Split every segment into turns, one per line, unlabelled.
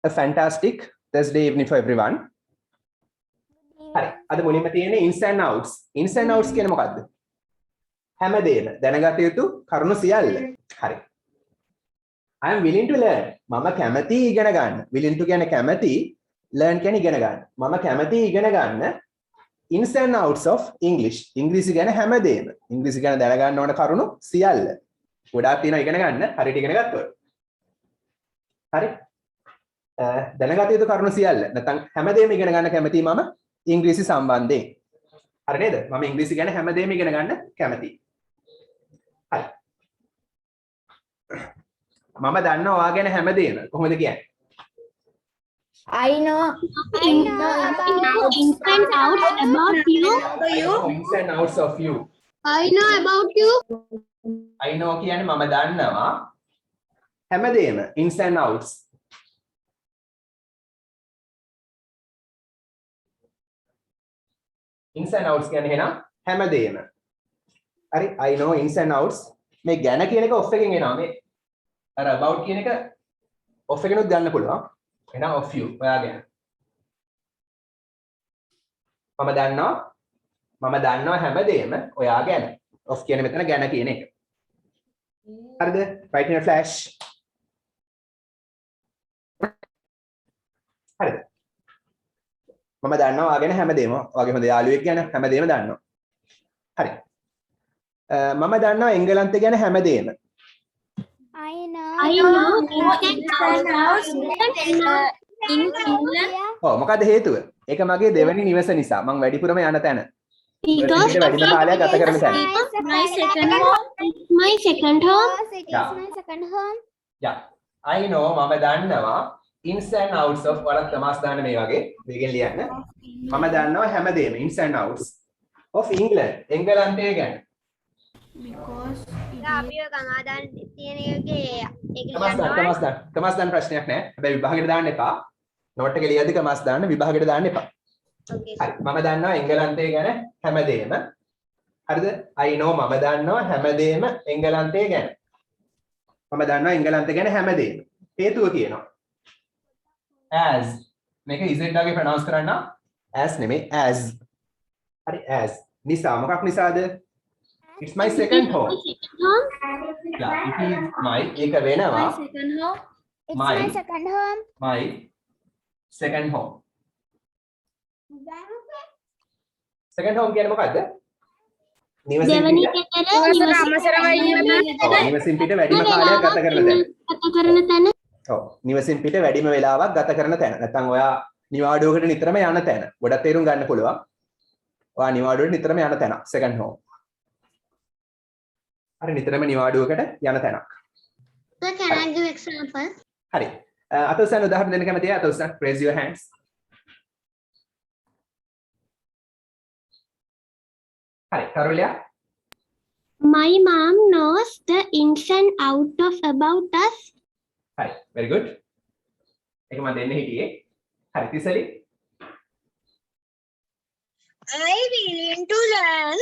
A fantastic Thursday evening for everyone. හරි. අද මුලින්ම තියෙන්නේ ins and outs. Ins and outs කියන්නේ මොකද්ද? හැමදේම දැනගත යුතු කරුණු සියල්ල. හරි. I am willing to learn. මම කැමති ඉගෙන ගන්න. Willing to කියන්නේ කැමති, learn කියන්නේ ඉගෙන ගන්න. මම කැමති ඉගෙන ගන්න ins and outs of English. ඉංග්‍රීසි ගැන හැමදේම. ඉංග්‍රීසි ගැන දැනගන්න ඕන කරුණු සියල්ල. ගොඩාක් තියෙනවා ඉගෙන ගන්න. හරියට ඉගෙන ගත්තොත්. හරි. දැනගත යුතු කරුණු සියල්ල. නැත්නම් හැමදේම ඉගෙන ගන්න කැමති මම ඉංග්‍රීසි සම්බන්ධයෙන්. හරි නේද? මම ඉංග්‍රීසි ගැන හැමදේම ඉගෙන ගන්න කැමතියි. හරි. මම දන්නවා ඔයා ගැන හැමදේම. කොහොමද කියන්නේ?
I know ins and outs about you.
Ins and outs of you.
I know about you.
I know කියන්නේ මම දන්නවා හැමදේම ins and outs. ins and outs කියන්නේ එහෙනම් හැමදේම. හරි I know ins and outs. මේ ගැන කියන එක off එකෙන් එනවා. මේ අර about කියන එක off එකෙනුත් ගන්න පුළුවන්. එහෙනම් of you ඔයා ගැන. මම දන්නවා හැමදේම ඔයා ගැන. of කියන්නේ මෙතන ගැන කියන එක. හරිද? Right in a flash. හරිද? මම දන්නවා ඔයා ගැන හැමදේම. ඔයාගේ හොඳ යාළුවෙක් ගැන හැමදේම දන්නවා. හරි. මම දන්නවා එංගලන්තය ගැන හැමදේම.
I know in England.
ඔව් මොකද හේතුව? ඒක මගේ දෙවෙනි නිවස නිසා. මම වැඩිපුරම යන තැන.
Because
වැඩිම කාලයක් ගත කරන තැන.
my second home. My second home.
Yeah.
My second home.
Yeah. I know මම දන්නවා ins and outs of වලක් තමාස් දාන්න මේ වගේ මේකෙන් ලියන්න. මම දන්නවා හැමදේම ins and outs of England. එංගලන්තය ගැන.
අපිව කමාදාන් තියෙන එකේ ඒක
කමාස් දාන්න ප්‍රශ්නයක් නැහැ. හැබැයි විභාගෙට දාන්න එපා. නෝට් එක ලියද්දි කමාස් දාන්න විභාගෙට දාන්න එපා.
Okay.
හරි. මම දන්නවා එංගලන්තය ගැන හැමදේම. හරිද? I know මම දන්නවා හැමදේම එංගලන්තය ගැන. මම දන්නවා එංගලන්තය ගැන හැමදේම. හේතුව කියනවා. as මේක z වගේ ප්‍රොනවුන්ස් කරන්න. as නෙමෙයි as. හරි as. නිසා මොකක් නිසාද? It's my second home. Yeah, it is my ඒක වෙනවා.
My second home. It's
My-
my second home.
My second home. Second home කියන්නේ මොකද්ද? නිවසින්
දෙවනි
පිට.
ගෙදර
නිවසින් පිට වැඩිම කාලයක් ගත කරන තැන.
කරන තැන.
ඔව්. නිවසින් පිට වැඩිම වෙලාවක් ගත කරන තැන. නැත්නම් ඔයා නිවාඩුවකට නිතරම යන තැන. ගොඩක් තේරුම් ගන්න පුළුවන්. ඔයා නිවාඩුවට නිතරම යන තැන. second home. හරි නිතරම නිවාඩුවකට යන තැනක්.
So can I give example?
හරි. අතොස්සන් උදාහරණ දෙන්න කැමතියි. අතොස්සන් raise your hands. හරි. කරුලියා.
My mom knows the ins and out of about us.
හරි. very good. ඒක මම දෙන්න හිටියේ. හරි. තිසලි.
I willing to learn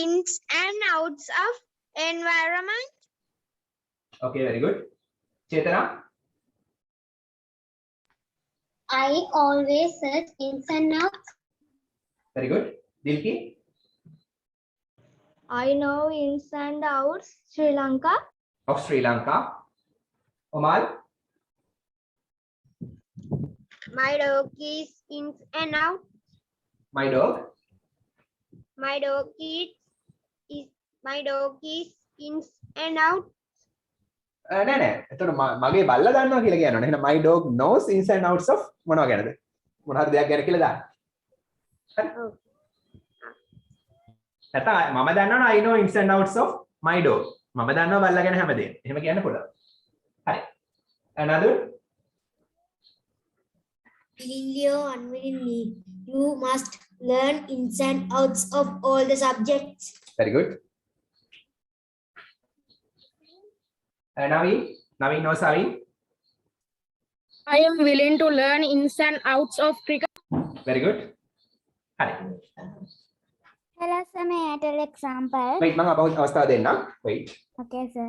ins and outs of environment.
okay very good. චේතනා.
I always search ins and outs.
very good. Dilki.
I know ins and outs Sri Lanka.
of Sri Lanka. Omal.
My dog is ins and out.
my dog.
My dog is ins and out.
නෑ නෑ. එතකොට මගේ බල්ලා දන්නවා කියලා කියනවනේ. එහෙනම් my dog knows ins and outs of මොනවා ගැනද? මොන හරි දෙයක් ගැන කියලා දාන්න. හරි. නැත්නම් මම දන්නවනේ I know ins and outs of my dog. මම දන්නවා බල්ලා ගැන හැමදේම. එහෙම කියන්න පුළුවන්. හරි. another
Willingly or unwillingly, you must learn ins and outs of all the subjects.
very good. Naveen knows Naveen.
I am willing to learn ins and outs of cricket.
very good. හරි.
Tell us an example.
wait මම අවස්ථාව දෙන්නම්. wait.
Okay, sir.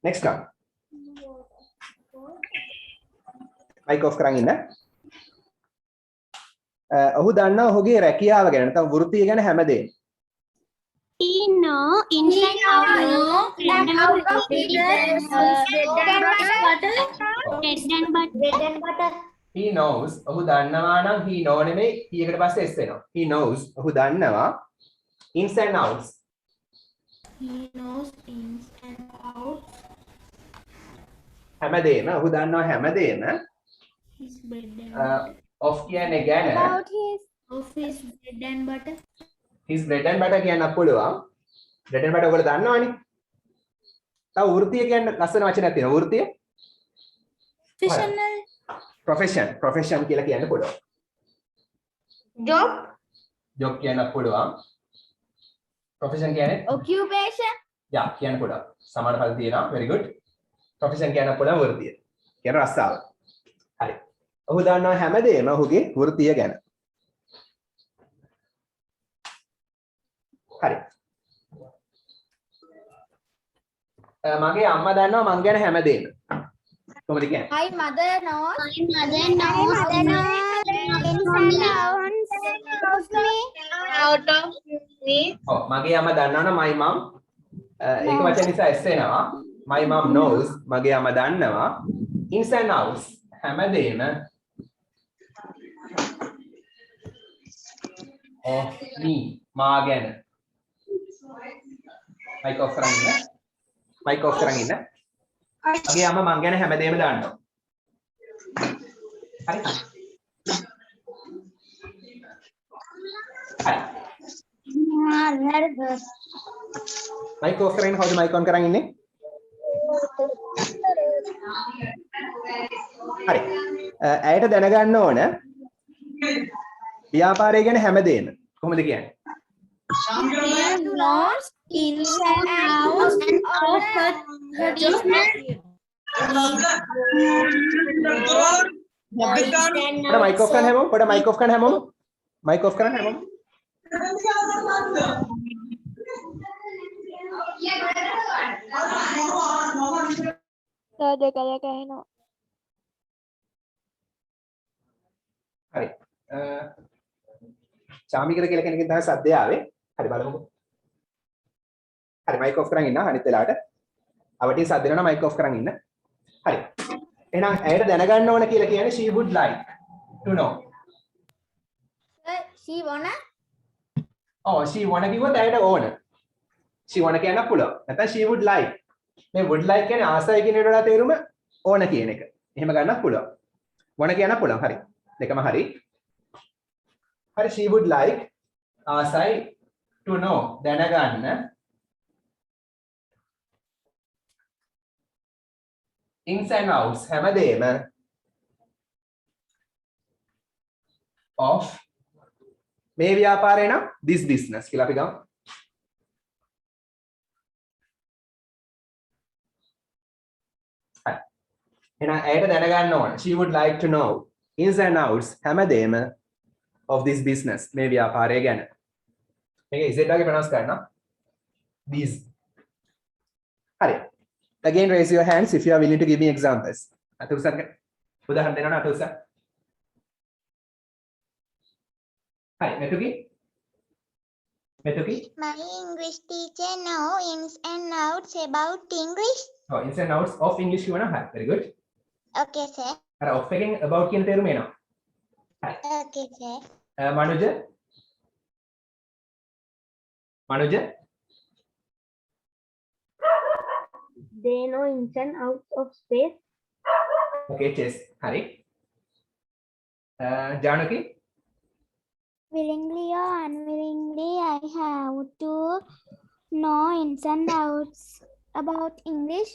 next one. mic off කරන් ඉන්න. ඔහු දන්නා ඔහුගේ රැකියාව ගැන නැත්නම් වෘත්තිය ගැන හැමදේම.
He know inside out of bread and butter.
he knows ඔහු දන්නවා නම් he know නෙමෙයි he එකට පස්සේ s වෙනවා. he knows ඔහු දන්නවා ins and outs.
He knows ins and outs
හැමදේම ඔහු දන්නවා හැමදේම
his bread and
of කියන්නේ ගැන
About his
of his bread and butter.
his bread and butter කියන්න පුළුවන්. bread and butter ඔයගොල්ලෝ දන්නවනේ. තව වෘත්තිය කියන්න ලස්සන වචනයක් තියෙනවා. වෘත්තිය
Professional.
profession කියලා කියන්න පුළුවන්.
job,
job කියන්න පුළුවන්. profession කියන්නේ
occupation,
යා කියන්න පුළුවන්. සමාන පද තියෙනවා. very good. profession කියන්න පුළුවන් වෘත්තිය. කියන රස්සාව. හරි. ඔහු දන්නවා හැමදේම ඔහුගේ වෘත්තිය ගැන. හරි. මගේ අම්මා දන්නවා මං ගැන හැමදේම. කොහොමද කියන්නේ?
my mother knows
My mother
out of me.
ඔව් මගේ අම්මා දන්නවනේ my mom ඒක වචන නිසා S වෙනවා. my mom knows මගේ අම්මා දන්නවා ins and outs හැමදේම of me මා ගැන. mic off කරන් ඉන්න. mic off කරන් ඉන්න. මගේ අම්මා මං ගැන හැමදේම දන්නවා. හරි. හරි. mic off කරගෙන කවුද mic on කරන් ඉන්නේ? හරි. ඇයට දැනගන්න ඕන ව්‍යාපාරය ගැන හැමදේම. කොහොමද කියන්නේ?
knows ins and outs of her business.
පොඩ mic off කරන්න හැමෝම. පොඩ mic off කරන්න හැමෝම. mic off කරන්න හැමෝම. හරි. චාමිකර කියලා කෙනකින් තමයි සද්දය ආවේ. හරි බලමුකෝ. හරි mic off කරන් ඉන්න අනිත් වෙලාවට. අවටින් සද්ද වෙනවා mic off කරන් ඉන්න. හරි. එහෙනම් ඇයට දැනගන්න ඕන කියලා කියන්නේ she would like to know.
She wanna
Oh, she wanna කිව්වොත් ඇයට ඕන. she wanna කියන්න පුළුවන්. නැත්නම් she would like. මේ would like කියන්නේ ආසයි කියන එකට වඩා තේරුම ඕන කියන එක. එහෙම ගන්නත් පුළුවන්. wanna කියන්න පුළුවන්. හරි. දෙකම හරි. හරි she would like ආසයි to know දැනගන්න ins and outs හැමදේම of මේ ව්‍යාපාරේ නම් this business කියලා අපි ගමු. හරි. එහෙනම් ඇයට දැනගන්න ඕන she would like to know ins and outs හැමදේම of this business මේ ව්‍යාපාරය ගැන. මේක z වගේ pronounce කරනවා. these. හරි. Again raise your hands if you are willing to give me examples. අත උසන්න. උදාහරණ දෙනවා අත උසන්න. Hi, Metuki. Metuki.
my English teacher know ins and outs about English.
Oh, ins and outs of English කියවනවා. Hi, very good.
Okay, sir.
අර of එකෙන් about කියන තේරුම එනවා. Hi.
Okay, sir.
Manuj. Manuj.
They know ins and outs of space.
Okay, chess. Hari. Janaki.
willingly or unwillingly, I have to know ins and outs about English.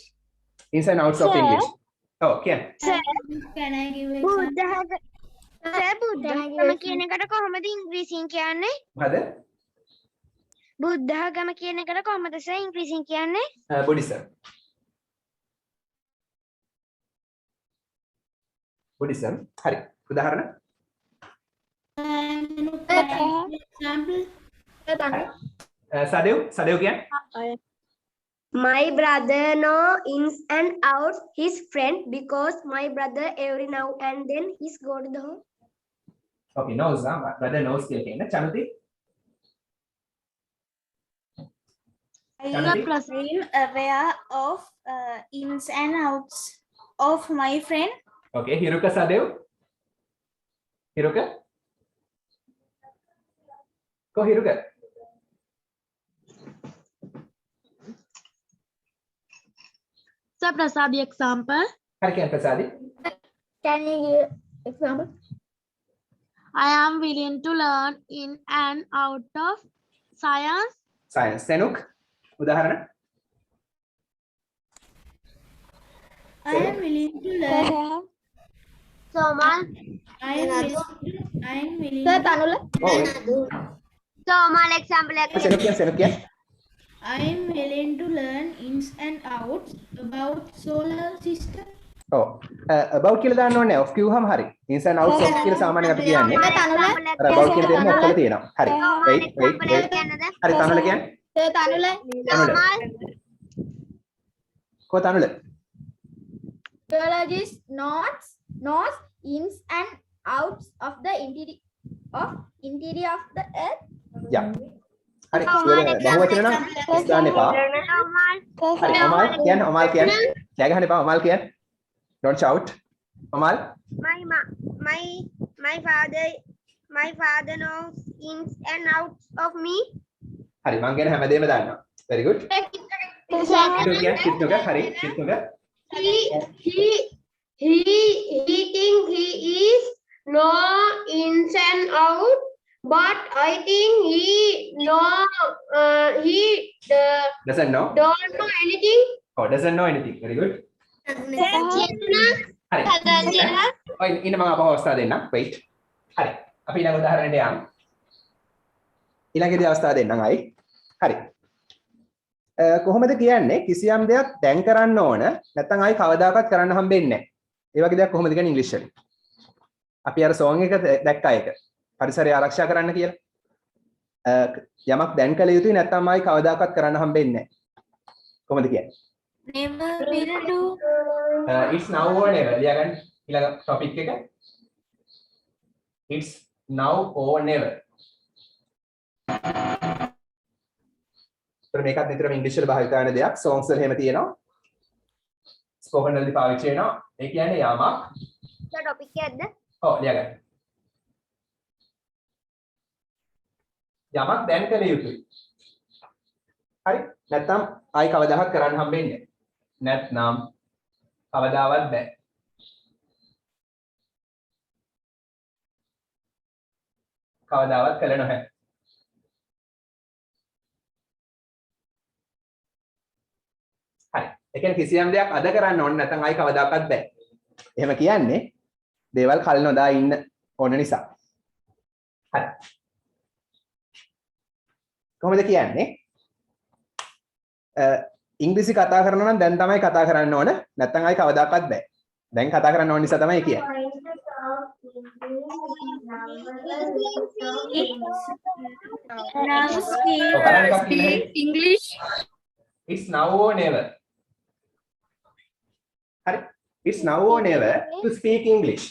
Ins and outs of
Sir.
English. Oh, can.
Can I give example?
බුද්ධාගම කියන එකට කොහොමද ඉංග්‍රීසියෙන් කියන්නේ?
මොකද?
බුද්ධාගම කියන එකට කොහොමද සර් ඉංග්‍රීසියෙන් කියන්නේ?
Buddhism. Buddhism. Hari. උදාහරණ.
Example.
සදෙව් කියන්නේ?
My brother know ins and outs his friend because my brother every now and then he's go to the home.
Okay, knows brother knows කියලා කියන චනුති
I
Chanati?
am aware of ins and outs of my friend.
Okay, Hiruka Sadev. Hiruka? Go Hiruka.
Sir, Prasad, example.
Hari කියන ප්‍රසාදි.
Can you give example?
I am willing to learn in and out of science.
Science. Senuk. උදාහරණ.
I am willing to learn.
Somal.
I am willing.
Sir, Tanula.
ඔව්.
Somal example.
Senuk කියන.
I am willing to learn ins and outs about solar system.
ඔව්. about කියලා දාන්න ඕනේ. of කිව්වහම හරි. ins and outs of කියලා සාමාන්‍යයෙන් අපි කියන්නේ. අර about කියන දෙයම ඔක්කොම තියෙනවා. හරි. wait. හරි තනුල කියන්නේ.
Sir, Tanula.
කො තනුල.
Geologist knows ins and outs of the interior of the earth.
Yeah. හරි. බහුවචන නම් දාන්න එපා. හරි. ඔමාල් කියන්නේ. කෑ ගහන්න එපා. ඔමාල් කියන්නේ. Don't shout. Omal.
My father knows ins and outs of me.
Hari, මං ගැන හැමදේම දන්නවා. Very good. කිට්ටුක හරි. කිට්ටුක.
He think he is know ins and out, but I think he
Doesn't know.
don't know anything.
Oh, doesn't know anything. Very good. හරි. ඔය ඉන්න මම අපව අවස්ථාව දෙන්නම්. Wait. හරි. අපි ඊළඟ උදාහරණයට යමු. ඊළඟදී අවස්ථාව දෙන්නම් අය. හරි. කොහොමද කියන්නේ කිසියම් දෙයක් දැන් කරන්න ඕන නැත්නම් ආයි කවදාකවත් කරන්න හම්බෙන්නේ නැහැ. ඒ වගේ දෙයක් කොහොමද කියන්නේ ඉංග්‍රීසි වලින්? අපි අර සෝන් එක දැක්කා එක. පරිසරය ආරක්ෂා කරන්න කියලා. යමක් දැන් කළ යුතුයි නැත්නම් ආයි කවදාකවත් කරන්න හම්බෙන්නේ නැහැ. කොහොමද කියන්නේ?
Never will do.
It's now or never. ලියාගන්න ඊළඟ topic එක. It's now or never. මේකත් නිතරම ඉංග්‍රීසි වල භාවිත කරන දෙයක්. songs වල එහෙම තියෙනවා. spoken වලදී පාවිච්චි වෙනවා. ඒ කියන්නේ යමක්.
topic එකක්ද?
ඔව් ලියාගන්න. යමක් දැන් කළ යුතුයි. හරි. නැත්නම් ආයි කවදාවත් කරන්න හම්බෙන්නේ නැහැ. නැත්නම් කවදාවත් බෑ. කවදාවත් කළ නොහැක. හරි. ඒ කියන්නේ කිසියම් දෙයක් අද කරන්න ඕනේ නැත්නම් ආයි කවදාකවත් බෑ. එහෙම කියන්නේ දේවල් කල් නොදා ඉන්න ඕන නිසා. හරි. කොහොමද කියන්නේ? ඉංග්‍රීසි කතා කරනවා නම් දැන් තමයි කතා කරන්න ඕන නැත්නම් ආයි කවදාකවත් බෑ. දැන් කතා කරන්න ඕන නිසා තමයි කියන්නේ.
Speak English.
It's now or never. Hari. It's now or never to speak English.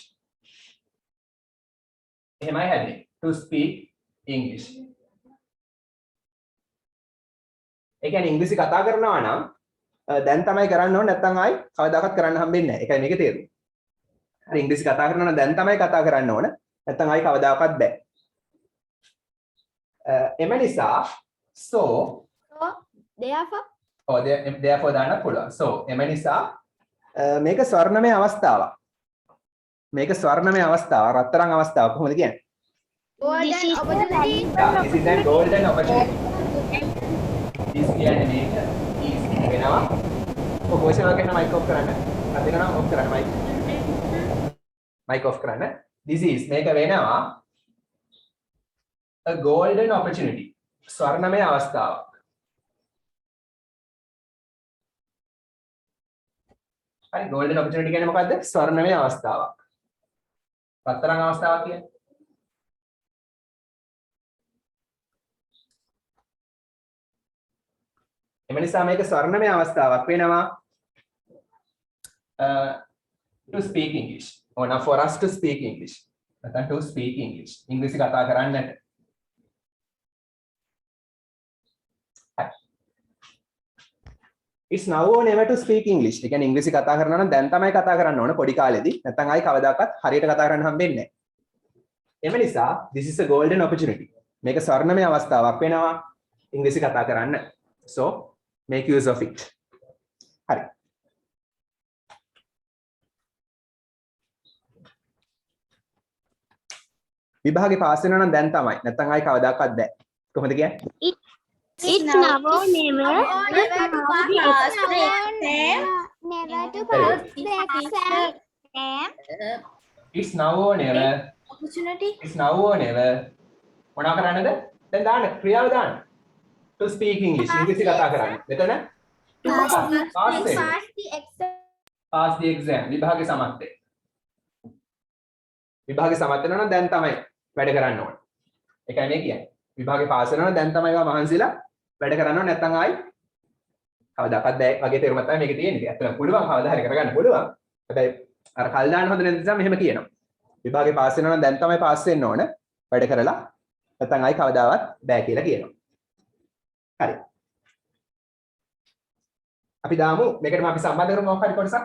එහෙමයි හැදෙන්නේ. To speak English. ඒ කියන්නේ ඉංග්‍රීසි කතා කරනවා නම් දැන් තමයි කරන්න ඕනේ නැත්නම් ආයි කවදාකවත් කරන්න හම්බෙන්නේ නැහැ. ඒකයි මේකේ තේරුම. හරි ඉංග්‍රීසි කතා කරනවා නම් දැන් තමයි කතා කරන්න ඕන. නැත්නම් ආයි කවදාකවත් බෑ. එම නිසා so
Therefore.
therefore දාන්න පුළුවන්. so එම නිසා මේක ස්වර්ණමය අවස්ථාවක්. මේක ස්වර්ණමය අවස්ථාවක්. රත්තරන් අවස්ථාවක් කොහොමද කියන්නේ?
Golden opportunity.
This is a golden opportunity. This කියන්නේ මේක is වෙනවා. ඔය voice එක කරන mic off කරන්න. අදින නම් off කරන්න mic. Mic off කරන්න. This is මේක වෙනවා a golden opportunity. ස්වර්ණමය අවස්ථාවක්. හරි golden opportunity කියන්නේ මොකද්ද? ස්වර්ණමය අවස්ථාවක්. රත්තරන් අවස්ථාවක් කියන්නේ. එම නිසා මේක ස්වර්ණමය අවස්ථාවක් වෙනවා to speak English or now for us to speak English. නැත්නම් to speak English. ඉංග්‍රීසි කතා කරන්නට. It's now or never to speak English. ඒ කියන්නේ ඉංග්‍රීසි කතා කරනවා නම් දැන් තමයි කතා කරන්න ඕන පොඩි කාලෙදී. නැත්නම් ආයි කවදාකවත් හරියට කතා කරන්න හම්බෙන්නේ නැහැ. එම නිසා this is a golden opportunity. මේක ස්වර්ණමය අවස්ථාවක් වෙනවා ඉංග්‍රීසි කතා කරන්න. So make use of it. හරි. විභාගේ පාස් වෙනවා නම් දැන් තමයි. නැත්නම් ආයි කවදාකවත් බෑ. කොහොමද කියන්නේ?
It's now or never.
Never to pass the exam.
Never to pass the exam.
It's now or never.
Opportunity.
It's now or never. මොනවා කරන්නද? දැන් දාන්න ක්‍රියාව දාන්න. To speak English. ඉංග්‍රීසි කතා කරන්න. මෙතන pass
the exam.
pass the exam. විභාගේ සමත් වෙන්න. විභාගේ සමත් වෙනවා නම් දැන් තමයි වැඩ කරන්න ඕන. ඒකයි මේ කියන්නේ. විභාගේ පාස් වෙනවා නම් දැන් තමයි ඒවා මහන්සිලා වැඩ කරන්න ඕන. නැත්නම් ආයි කවදාකවත් බෑ වගේ තේරුමක් තමයි මේකේ තියෙන්නේ. ඇත්තටම පුළුවන් කවදා හරි කරගන්න පුළුවන්. හැබැයි අර කල් දාන්න හොඳ නැති නිසා මෙහෙම කියනවා. විභාගේ පාස් වෙනවා නම් දැන් තමයි පාස් වෙන්න ඕන. වැඩ කරලා නැත්නම් ආයි කවදාවත් බෑ කියලා කියනවා. හරි. අපි දාමු මේකටම අපි සම්බන්ධ කරමු මොකක් හරි කොටසක්.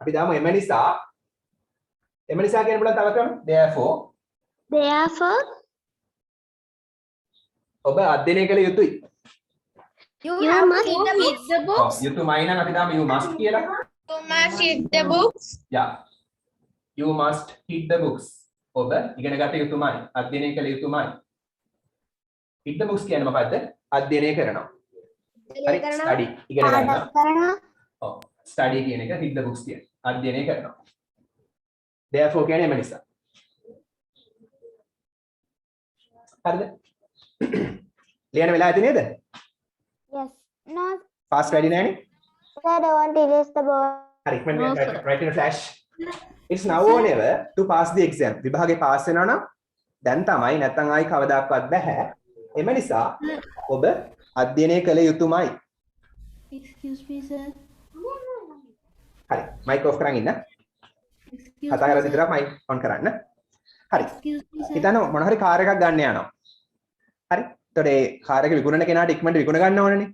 අපි දාමු එම නිසා කියන බලන්න තව ක්‍රම. Therefore ඔබ අධ්‍යයනය කළ යුතුයි.
You must read the books.
යුතුයමයි නම් අපි දාමු you must කියලා.
You must read the books.
Yeah. You must read the books. ඔබ ඉගෙන ගත යුතුමයි. අධ්‍යයනය කළ යුතුමයි. read the books කියන්නේ මොකද්ද? අධ්‍යයනය කරනවා. හරි study ඉගෙන ගන්නවා. ඔව් study කියන එක read the books කියන්නේ. අධ්‍යයනය කරනවා. Therefore කියන්නේ එම නිසා. හරිද? ලියන්න වෙලා ඇති නේද?
Yes. No,
fast ready නෑනේ?
sir, don't erase the board.
හරි right in a flash. It's now or never to pass the exam. විභාගේ පාස් වෙනවා නම් දැන් තමයි නැත්නම් ආයි කවදාවත් බෑ. එම නිසා ඔබ අධ්‍යයනය කළ යුතුමයි.
Excuse me, sir.
හරි මයික් ඔෆ් කරන් ඉන්න. කතා කරලා විතරක් මයික් ඔන් කරන්න. හරි.
Excuse me, sir.
හිතන්න මොන හරි කාර් එකක් ගන්න යනවා. හරි. එතකොට ඒ කාර් එක විකුණන කෙනාට ඉක්මනට විකුණ ගන්න ඕනනේ.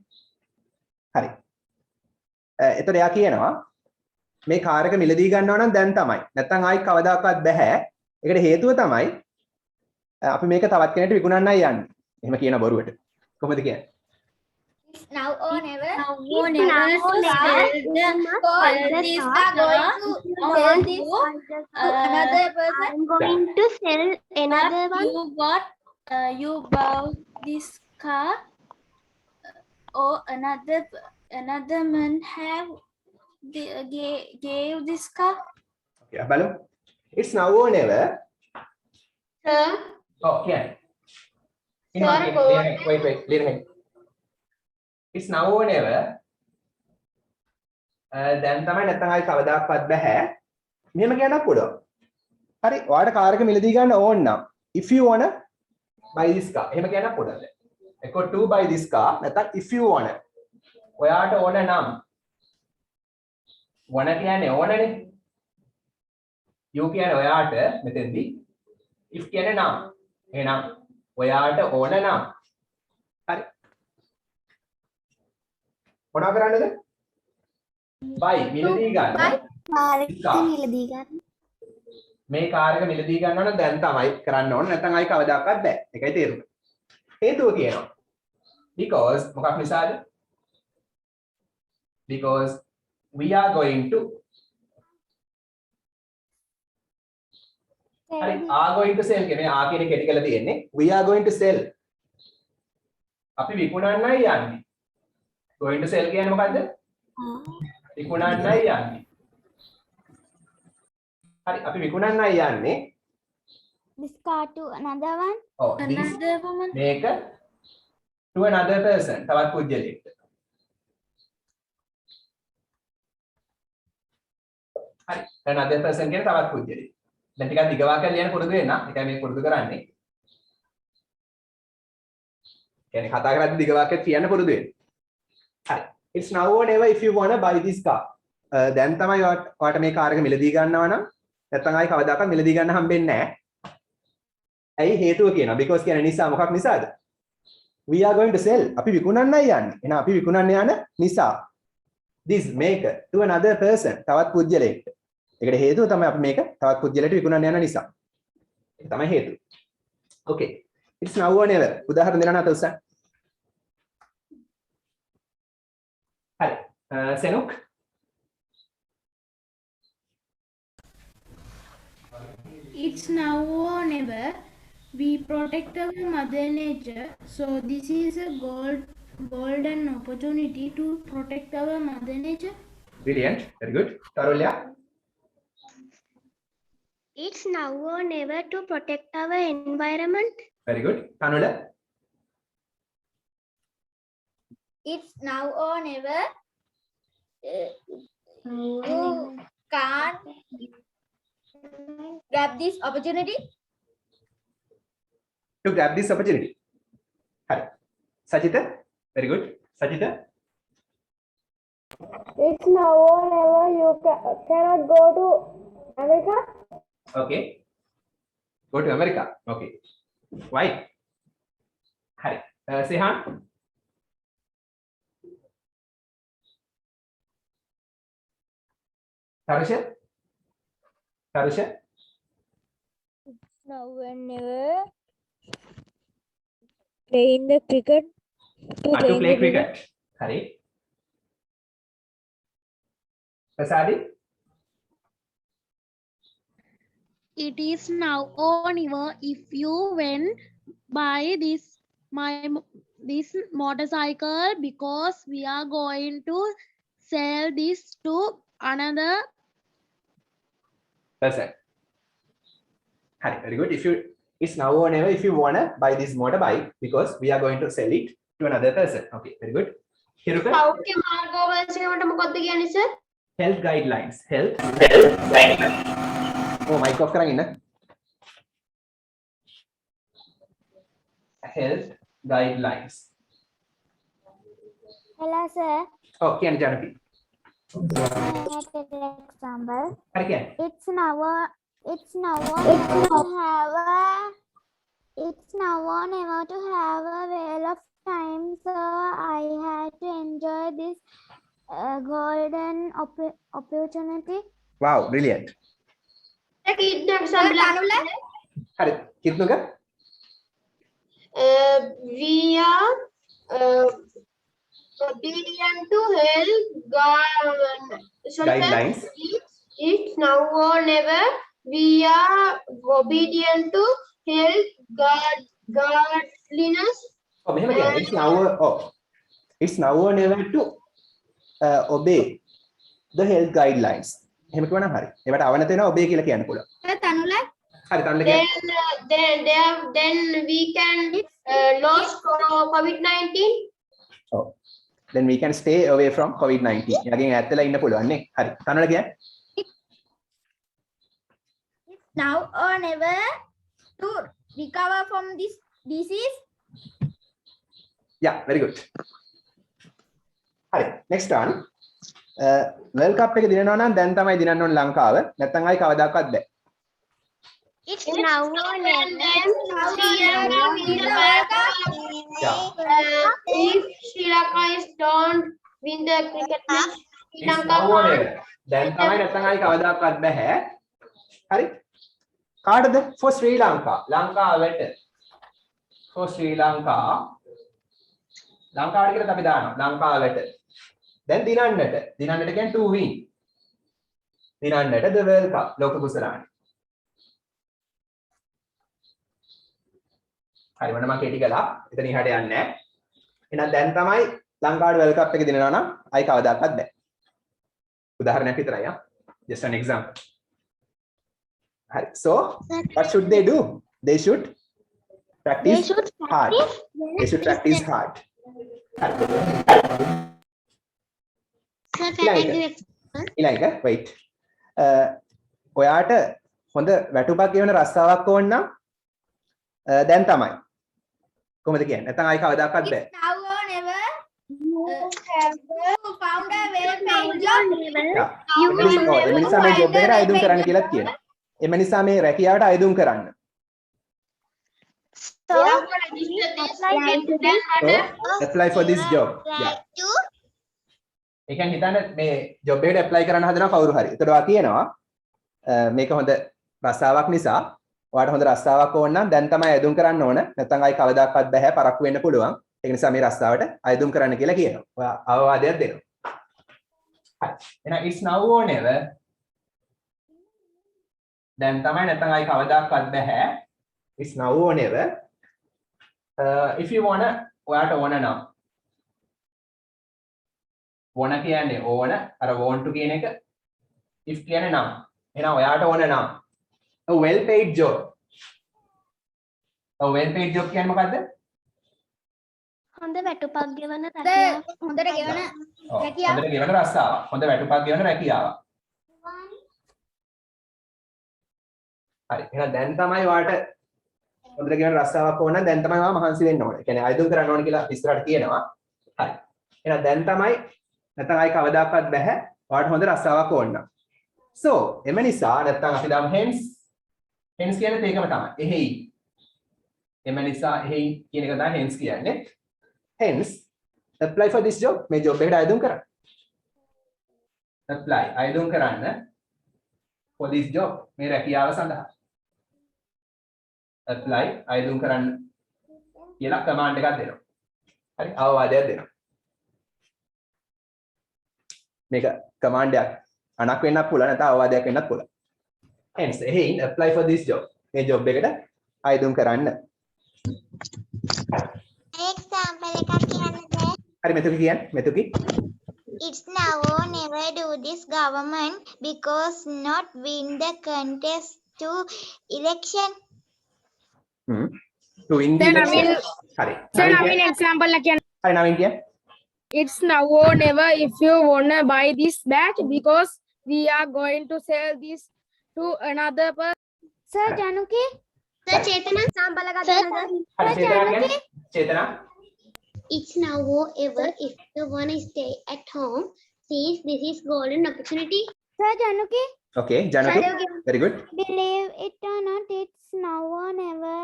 හරි. එතකොට එයා කියනවා මේ කාර් එක මිලදී ගන්නවා නම් දැන් තමයි. නැත්නම් ආයි කවදාකවත් බෑ. ඒකට හේතුව තමයි අපි මේක තවත් කෙනෙක්ට විකුණන්නයි යන්නේ. එහෙම කියන බොරුවට. කොහොමද කියන්නේ?
It's now or never.
Now or never to sell this are going to sell this another person.
I'm going to sell another one.
You bought this car or another man have gave this car.
Okay, බලමු. It's now or never.
Sir.
Oh, yeah. Wait, ලියන්න. It's now or never. දැන් තමයි නැත්නම් ආයි කවදාවත් බෑ. මෙහෙම කියන්නත් පුළුවන්. හරි, ඔයාලට කාර් එක මිලදී ගන්න ඕන නම් if you wanna buy this car. එහෙම කියන්නත් පුළුවන්. එක්ක to buy this car නැත්නම් if you wanna. ඔයාට ඕන නම් wanna කියන්නේ ඕනනේ. you කියන්නේ ඔයාට මෙතෙන්දී if කියන්නේ නම්. එහෙනම් ඔයාට ඕන නම් හරි මොනවා කරන්නද? buy මිලදී ගන්න.
මිලදී ගන්න.
මේ කාර් එක මිලදී ගන්නවා නම් දැන් තමයි කරන්න ඕන. නැත්නම් ආයි කවදාවත් බෑ. ඒකයි තේරුම. හේතුව කියනවා. because මොකක් නිසාද? because we are going to හරි are going to sell කියන්නේ ආ කියන කෙටි කරලා තියෙන්නේ. we are going to sell. අපි විකුණන්නයි යන්නේ. going to sell කියන්නේ මොකද්ද? විකුණන්නයි යන්නේ. හරි අපි විකුණන්නයි යන්නේ.
This car to another one.
ඔව්
Another woman.
මේක to another person තවත් පුජ්‍යලෙක්ට. හරි another person කියන තවත් පුජ්‍යලෙක්. දැන් ටිකක් දිග වාක්‍යයක් ලියන්න පුරුදු වෙන්න. ඒකයි මේ පුරුදු කරන්නේ. කියන්නේ කතා කරද්දී දිග වාක්‍යයක් කියන්න පුරුදු වෙන්න. හරි. It's now or never if you want to buy this car. දැන් තමයි ඔයාට මේ කාර් එක මිලදී ගන්නවා නම් නැත්නම් ආයි කවදාකවත් මිලදී ගන්න හම්බෙන්නේ නැහැ. ඇයි හේතුව කියනවා. because කියන නිසා මොකක් නිසාද? We are going to sell. අපි විකුණන්නයි යන්නේ. එහෙනම් අපි විකුණන්න යන නිසා this make to another person. තවත් පුජ්‍යලයකට. ඒකට හේතුව තමයි අපි මේක තවත් පුජ්‍යලයට විකුණන්න යන නිසා. ඒක තමයි හේතුව. Okay. It's now or never. උදාහරණ දෙන්න නැත උසන්. හරි. සෙනුක්
It's now or never. We protect our mother nature. So this is a golden opportunity to protect our mother nature.
Brilliant. Very good. Tarulya.
It's now or never to protect our environment.
Very good. Tanula.
It's now or never. You can't grab this opportunity.
To grab this opportunity. Hari. Sajita. Very good. Sajita.
It's now or never. You cannot go to America.
Okay. Go to America. Okay. Why? Hari. Sehan. Tarusha. Tarusha.
Now and never. Playing the cricket.
To play cricket. Hari. Prasadi.
It is now or never if you win buy this motorcycle because we are going to sell this to another
person. Hari. Very good. It's now or never if you wanna buy this motorbike because we are going to sell it to another person. Okay. Very good. Hiruka.
සෞඛ්‍ය මාර්ගෝපදේශකවට මොකක්ද කියන්නේ sir?
Health guidelines. Health guidelines. Oh, mic off කරන් ඉන්න. Health guidelines.
Hello, sir.
Oh, කියන්න ජනපි.
Example.
හරි කියන්න.
It's now or never to have a whale of time, so I had to enjoy this golden opportunity.
Wow, brilliant. හරි. කිත්නුක.
We are obedient to health
Guidelines.
It's now or never. We are obedient to health godliness.
Oh, මෙහෙම කියන්න. It's now or never to obey the health guidelines. එහෙම කිව්වනම් හරි. ඒකට අවනත වෙනවා obey කියලා කියන්න පුළුවන්.
Tanula.
හරි තනුල කියන්න.
Then we can lose COVID-19.
Oh. Then we can stay away from COVID-19. එයාගෙන් ඈත් වෙලා ඉන්න පුළුවන් නේ. හරි. තනුල කියන්න.
Now or never to recover from this disease.
Yeah, very good. හරි. Next one. World Cup එක දිනනවා නම් දැන් තමයි දිනන්න ඕන ලංකාව. නැත්නම් ආයි කවදාකවත් බෑ.
It's now or never. Sri Lanka win the World Cup. If Sri Lanka don't win the cricket match, Sri Lanka can't.
දැන් තමයි නැත්නම් ආයි කවදාකවත් බෑ. හරි. කාටද? For Sri Lanka. ලංකාවට. For Sri Lanka. ලංකාවට කියලා අපි දානවා. ලංකාවට. දැන් දිනන්නට කියන්නේ to win. දිනන්නට the World Cup ලෝක කුසලානේ. හරි මොන මම කෙටි කළා. එතන ඉහට යන්නේ නැහැ. එහෙනම් දැන් තමයි ලංකාවට World Cup එක දිනනවා නම් ආයි කවදාකවත් බෑ. උදාහරණයක් විතරයි ආ. Just an example. Right. So, what should they do? They should practice hard. They should practice hard. ඊළඟ wait. ඔයාට හොඳ වැටුපක් ගෙවන රස්සාවක් ඕන නම් දැන් තමයි. කොහොමද කියන්නේ? නැත්නම් ආයි කවදාකවත් බෑ.
Now or never. You found a well-paid job.
එම නිසා මේ ජොබ් එකට අයදුම් කරන්න කියලාත් කියනවා. එම නිසා මේ රැකියාවට අයදුම් කරන්න.
So,
apply for this job. Yeah. ඒ කියන්නේ හිතන්න මේ ජොබ් එකට ඇප්ලයි කරන්න හදනවා කවුරු හරි. ඒතකොට ඔයා කියනවා මේක හොඳ රස්සාවක් නිසා ඔයාට හොඳ රස්සාවක් ඕන නම් දැන් තමයි අයදුම් කරන්න ඕන. නැත්නම් ආයි කවදාකවත් බෑ පරක්කු වෙන්න පුළුවන්. ඒක නිසා මේ රස්සාවට අයදුම් කරන්න කියලා කියනවා. ඔයා අවවාදයක් දෙනවා. හරි. එහෙනම් it's now or never. දැන් තමයි නැත්නම් ආයි කවදාකවත් බෑ. It's now or never. If you wanna ඔයාට ඕන නම් wanna කියන්නේ ඕන අර want to කියන එක if කියන්නේ නම් එහෙනම් ඔයාට ඕන නම් a well paid job. a well paid job කියන්නේ මොකද්ද?
හොඳ වැටුපක් ගෙවන
හොඳට ගෙවන
හොඳට ගෙවන රස්සාවක්. හොඳ වැටුපක් ගෙවන රැකියාවක්. හරි. එහෙනම් දැන් තමයි ඔයාට හොඳට ගෙවන රස්සාවක් ඕන නම් දැන් තමයි ඔයා මහන්සි වෙන්න ඕනේ. ඒ කියන්නේ අයදුම් කරන්න ඕන කියලා ඉස්සරහට කියනවා. හරි. එහෙනම් දැන් තමයි නැත්නම් ආයි කවදාකවත් බෑ ඔයාට හොඳ රස්සාවක් ඕන නම්. So එම නිසා නැත්නම් අපි දාමු hence කියන්නේ ඒකම තමයි. එහෙයි. එම නිසා එහෙයි කියන එක තමයි hence කියන්නේ. Hence apply for this job. මේ job එකට අයදුම් කරන්න. apply අයදුම් කරන්න for this job. මේ රැකියාව සඳහා. apply අයදුම් කරන්න කියලා command එකක් දෙනවා. හරි අවවාදයක් දෙනවා. මේක command එකක් අනක් වෙන්නත් පුළුවන් නැත්නම් අවවාදයක් වෙන්නත් පුළුවන්. hence එහෙයින් apply for this job. මේ job එකට අයදුම් කරන්න.
example එකක් කියන්නද?
හරි මෙතුකි කියන්නේ මෙතුකි.
It's now or never do this government because not win the contest to election.
to win the election. හරි.
example
හරි නවීන් කියන්නේ.
It's now or never if you wanna buy this bat because we are going to sell this to another person.
Sir Januki?
Sir Chetana example එකක් දෙන්නද?
හරි චේතනා කියන්නේ චේතනා.
It's now or ever if you wanna stay at home since this is golden opportunity.
Sir Januki?
Okay, Januki. Very good.
Believe it or not, it's now or never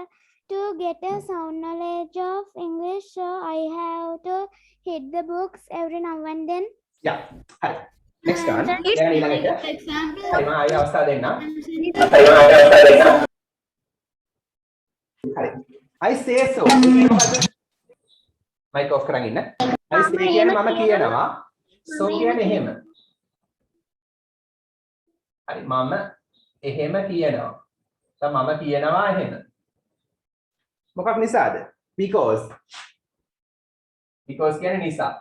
to get a sound knowledge of English, so I have to hit the books every now and then.
Yeah. හරි. Next one. දැන් ඊළඟට
Example.
හරි මම ආයෙ අවස්ථාව දෙන්න. හරි. I say so. Mic off කරන් ඉන්න. I say කියන්නේ මම කියනවා. So කියන්නේ එහෙම. හරි මම එහෙම කියනවා. දැන් මම කියනවා එහෙම. මොකක් නිසාද? Because කියන්නේ නිසා.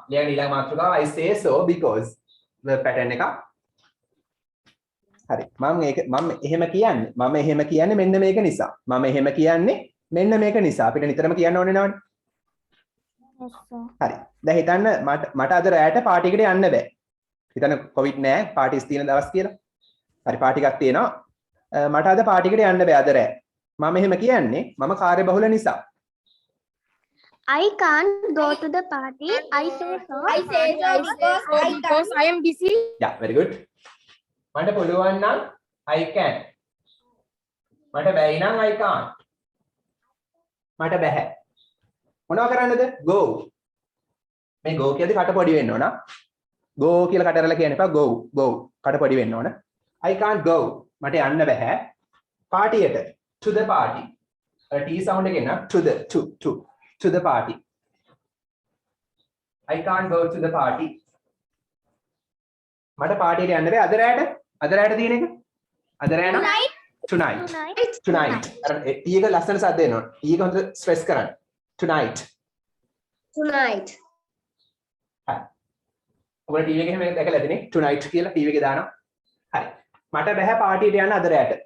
ඊළඟ මාතෘකාව I say so because verb pattern එක. හරි. මම එහෙම කියන්නේ මෙන්න මේක නිසා. මම එහෙම කියන්නේ මෙන්න මේක නිසා. අපිට නිතරම කියන්න ඕනේ නවනේ.
Yes, sir.
හරි. දැන් හිතන්න මට අද රැයට පාටි එකට යන්න බෑ. හිතන්න කොවිඩ් නෑ පාටිස් තියෙන දවස් කියලා. හරි පාටි එකක් තියෙනවා. මට අද පාටි එකට යන්න බෑ අද රැ. මම එහෙම කියන්නේ මම කාර්යබහුල නිසා.
I can't go to the party. I say so.
Because I am busy.
Yeah, very good. මට පුළුවන් නම් I can. මට බැයි නම් I can't. මට බැහැ. මොනවා කරන්නද? Go. මේ go කියද්දි කට පොඩි වෙන්න ඕන. Go කියලා කට අරලා කියන්න එපා. Go. කට පොඩි වෙන්න ඕන. I can't go. මට යන්න බැහැ. පාටියට. To the party. T sound එක එන්න. To the party. I can't go to the party. මට පාටියට යන්න බෑ අද රැයට තියෙන එක. අද රැය නම් tonight. අර T එක ලස්සන සද්ද එනවා. T එක හොඳට ස්ට්‍රෙස් කරන්න. Tonight.
Tonight.
හරි. ඔබට TV එකේ මේක දැකලා ඇතිනේ. Tonight කියලා TV එකේ දානවා. හරි. මට බෑ පාටියට යන්න අද රැයට.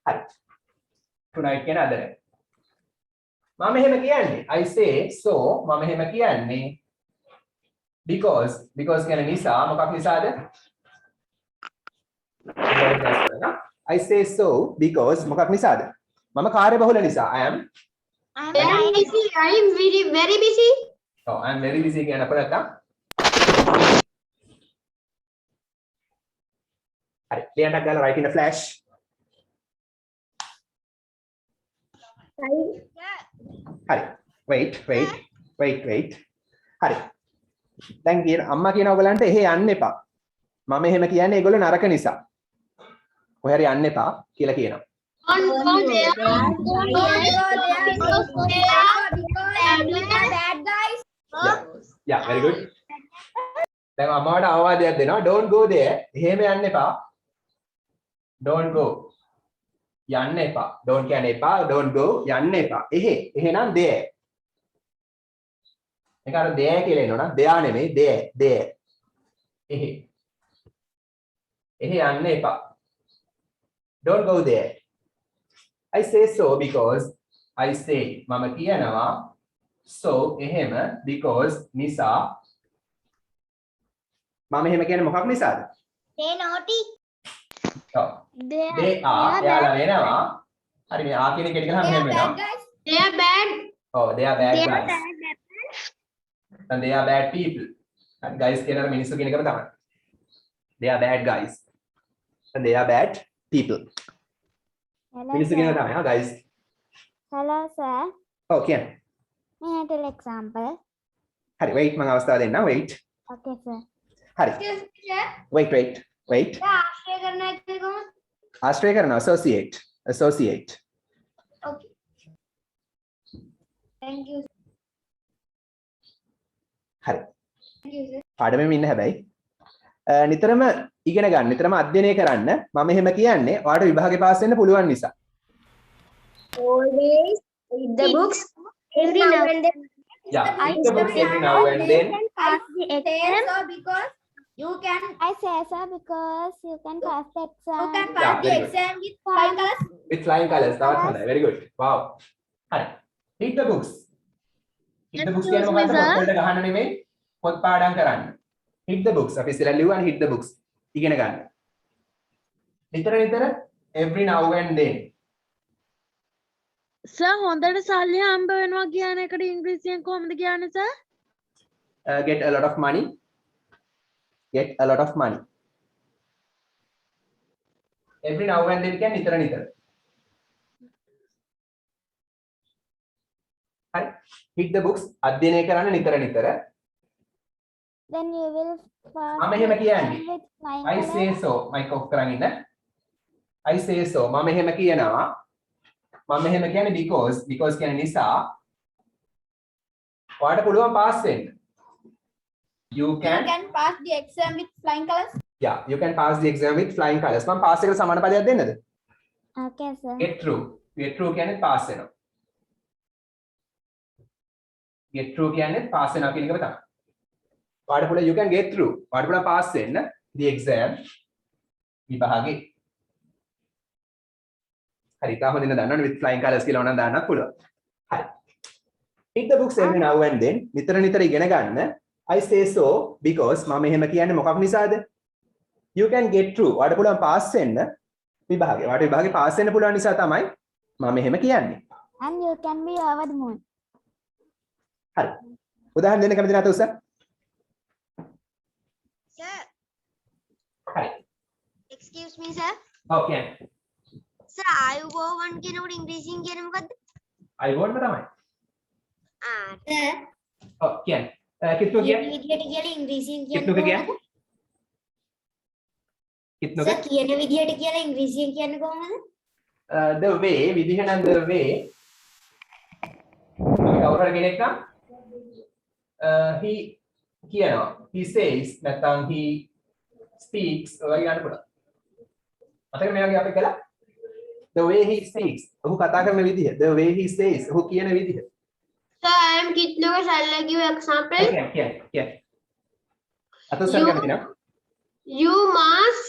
හරි. Tonight කියන අද රැය. මම එහෙම කියන්නේ I say so මම එහෙම කියන්නේ because කියන්නේ නිසා මොකක් නිසාද I say so because මොකක් නිසාද? මම කාර්යබහුල නිසා. I am
Very busy. I am very busy.
oh, I am very busy කියන අප නැත්තම් හරි ලියන්නක් ගාලා write in a flash. හරි wait. හරි දැන් කියන අම්මා කියන ඔයගලන්ට එහෙ යන්න එපා. මම එහෙම කියන්නේ ඒගොල්ලෝ නරක නිසා. ඔය හරි යන්න එපා කියලා කියනවා.
Don't go there. Don't go there because they are bad guys.
Yeah, very good. දැන් අම්මාට අවවාදයක් දෙනවා. Don't go there. එහෙම යන්න එපා. Don't go. යන්න එපා. Don't කියන්නේ එපා. Don't go. යන්න එපා. එහෙනම් there. මේක අර there කියලා එනවනම් there නෙමෙයි there. එහෙ යන්න එපා. Don't go there. I say so because I say මම කියනවා so එහෙම because නිසා මම එහෙම කියන්නේ මොකක් නිසාද?
They naughty.
ඔව්. they are යාලා වෙනවා. හරි මේ ආ කියන එක ගහම එහෙම වෙනවා.
They are bad.
Oh, they are bad guys. And they are bad people. And guys කියන අර මිනිස්සු කියන එකම තමයි. They are bad guys. And they are bad people.
Hello,
මිනිස්සු කියන
sir.
තමයි හා guys.
Hello, sir.
Oh, කියන්න.
May I tell example?
හරි wait මම අවස්ථාව දෙන්නම් wait.
Okay, sir.
හරි. Wait.
ආශ්‍රය කරන එක කොහොමද?
ආශ්‍රය කරනවා associate.
Okay. Thank you.
හරි. පාඩමෙම ඉන්න හැබැයි නිතරම ඉගෙන ගන්න නිතරම අධ්‍යයනය කරන්න මම එහෙම කියන්නේ ඔයාලට විභාගේ පාස් වෙන්න පුළුවන් නිසා.
Always read the books every now and then.
Yeah, read the books every now and then.
Pass the exam.
because you can
I say so because you can pass the exam.
Yeah,
the
very good.
exam with flying colors.
With flying colors. තවත් හොඳයි. Very good. Wow. හරි. Read the books. Read the books කියන්නේ මොකද්ද? පොත් වලට ගහන්න නෙමෙයි. පොත් පාඩම් කරන්න. Read the books. අපි ඉස්සෙල්ලා ලියුවා read the books. ඉගෙන ගන්න. නිතර every now and then.
Sir හොඳට සල්ලි හම්බ වෙනවා කියන එකට ඉංග්‍රීසියෙන් කොහොමද කියන්නේ sir?
Get a lot of money. Get a lot of money. Every now and then කියන්නේ නිතර. හරි. Read the books. අධ්‍යයනය කරන්න නිතර.
Then you will pass
මම
the
එහෙම
exam
කියන්නේ.
with flying
I say
colors.
so. mic off කරන් ඉන්න. I say so. මම එහෙම කියනවා. මම එහෙම කියන්නේ because කියන්නේ නිසා. ඔයාලට පුළුවන් පාස් වෙන්න. You can
pass the exam with flying colors.
yeah, you can pass the exam with flying colors. මම පාස් එකට සමාන පදයක් දෙන්නද?
Okay, sir.
Get through කියන්නේ පාස් වෙනවා. Get through කියන්නේ පාස් වෙනවා කියන එක තමයි. ඔයාලට පුළුවන් you can get through. ඔයාලට පුළුවන් පාස් වෙන්න the exam විභාගේ. හරි තාම දෙන්න දන්නවනේ with flying colors කියලා ඕනනම් දාන්නත් පුළුවන්. හරි. Read the books every now and then. නිතර ඉගෙන ගන්න. I say so because මම එහෙම කියන්නේ මොකක් නිසාද? You can get through. ඔයාලට පුළුවන් පාස් වෙන්න විභාගේ. ඔයාලට විභාගේ පාස් වෙන්න පුළුවන් නිසා තමයි මම එහෙම කියන්නේ.
And you can be over the moon.
හරි. උදාහරණ දෙන්න කැමති නැත උසස්?
Sir.
හරි.
Excuse me, sir.
Okay.
Sir, I go one කියනකොට ඉංග්‍රීසියෙන් කියන්නේ මොකද්ද?
I want තමයි.
Sir.
ඔව් කියන්නේ. කිත්නු කියන්නේ?
විදියට කියලා ඉංග්‍රීසියෙන්
කිත්නුක කියන්නේ? කිත්නුක?
සර් කියන විදියට කියලා ඉංග්‍රීසියෙන් කියන්නේ කොහොමද?
The way විදිහ නම් the way කවුරු හරි කෙනෙක් නම් he කියනවා he says නැත්නම් he speaks වගේ ගන්න පුළුවන්. අතක මේ වගේ අපි කළා the way he speaks ඔහු කතා කරන විදිහ the way he says ඔහු කියන විදිහ.
Sir, I am Kitluka. Shall I give example?
Yeah. අතෝ සර් ගන්න දිනවා.
You must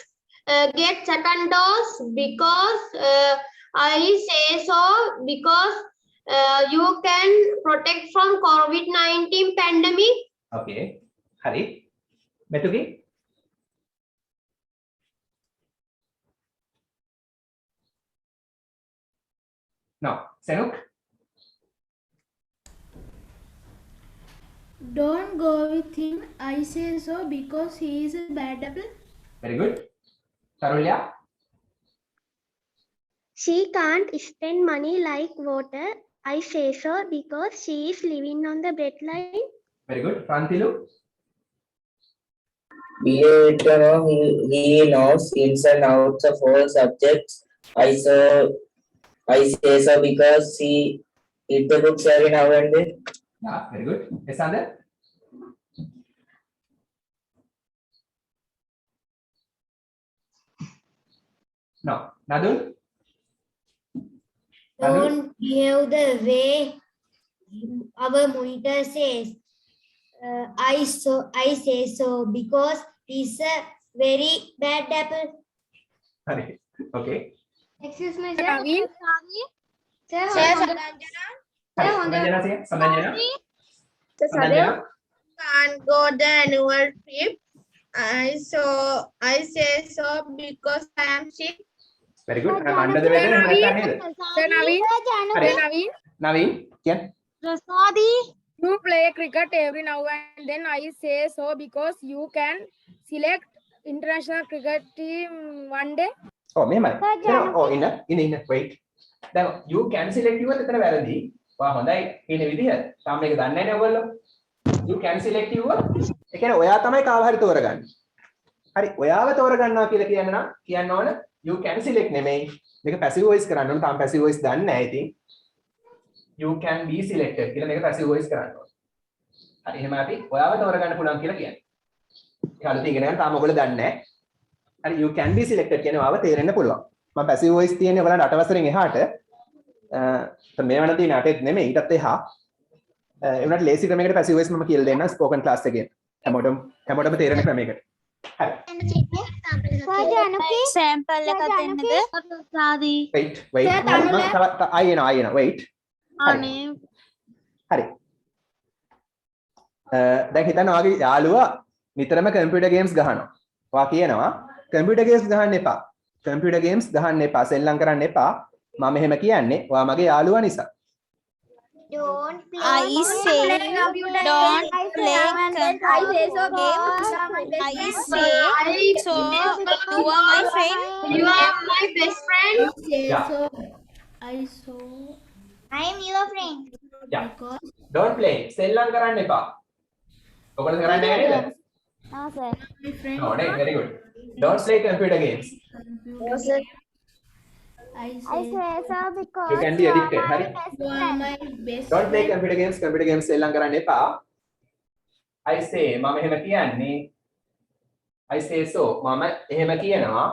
get second dose because I say so because you can protect from COVID-19 pandemic.
Okay. හරි. මෙතුගේ No. Senuk?
Don't go with him. I say so because he is a bad apple.
Very good. Tarulya?
She can't spend money like water. I say so because she is living on the breadline.
Very good. Prantilu?
He knows ins and outs of all subjects. I say so because he read the books every now and then.
Yeah, very good. Esander? No. Nadul?
Don't behave the way our monitor says. I say so because he's a very bad apple.
Okay.
Excuse me,
Naveen?
Sanjana say. Sanjana?
So,
Sanjana?
Can't go the annual trip. I say so because I am sick.
Very good. I'm under the weather.
Sir Naveen?
Hare.
Sir Naveen?
Naveen? Kian?
You play cricket every now and then. I say so because you can select international cricket team one day.
Oh, මෙහෙමයි.
Sir,
දැන් ඉන්න wait. දැන් you can select කිව්වොත් එතන වැරදි. ඔයා හොඳයි කියන විදිහ. තාම මේක දන්නේ නැහැ නේ ඔයගොල්ලෝ. You can select කිව්වොත් ඒ කියන්නේ ඔයා තමයි කාව හරි තෝරගන්නේ. හරි ඔයාව තෝරගන්නවා කියලා කියන්න ඕන you can select නෙමෙයි. මේක passive voice කරන්න ඕන. තාම passive voice දන්නේ නැහැ ඉතින්. You can be selected කියලා මේක passive voice කරන්න ඕන. හරි එහෙනම් අපි ඔයාව තෝරගන්න පුළුවන් කියලා කියන්නේ. ඒක අලුතින් ඉගෙන ගන්න තාම ඔයගොල්ලෝ දන්නේ නැහැ. හරි you can be selected කියන්නේ ඔයාව තේරෙන්න පුළුවන්. මම passive voice තියෙන්නේ ඔයාලට 8 වසරෙන් එහාට. මේ වණ තියෙන 8ත් නෙමෙයි ඊටත් එහා. ඒ වුණාට ලේසි ක්‍රමයකට passive voice මම කියලා දෙන්නම් spoken class එකේ. හැමෝටම තේරෙන ක්‍රමයකට. හරි.
Sir Januki.
Sample එකක් දෙන්නද? සාදී.
wait. ආයෙන wait.
අනේ
හරි. දැන් හිතන්න ඔයාගේ යාළුවා නිතරම කම්පියුටර් ගේම්ස් ගහනවා. ඔයා කියනවා කම්පියුටර් ගේම්ස් ගහන්න එපා. කම්පියුටර් ගේම්ස් ගහන්න එපා. සෙල්ලම් කරන්න එපා. මම එහෙම කියන්නේ ඔයා මගේ යාළුවා නිසා.
Don't play.
I say don't play computer games. I say so you are my friend.
You are my best friend.
Yeah.
I saw
I am your friend.
Yeah.
because
Don't play. සෙල්ලම් කරන්න එපා. ඔයගොල්ලෝ කරන්නේ නැහැ නේද?
No, sir.
my friend.
No, right. Very good. Don't play computer games.
I
I
say
say so because
You can be addicted.
are
Hurry.
my best
you are
friend.
my best
Don't play
friend.
computer games. Computer games සෙල්ලම් කරන්න එපා. I say මම එහෙම කියන්නේ I say so මම එහෙම කියනවා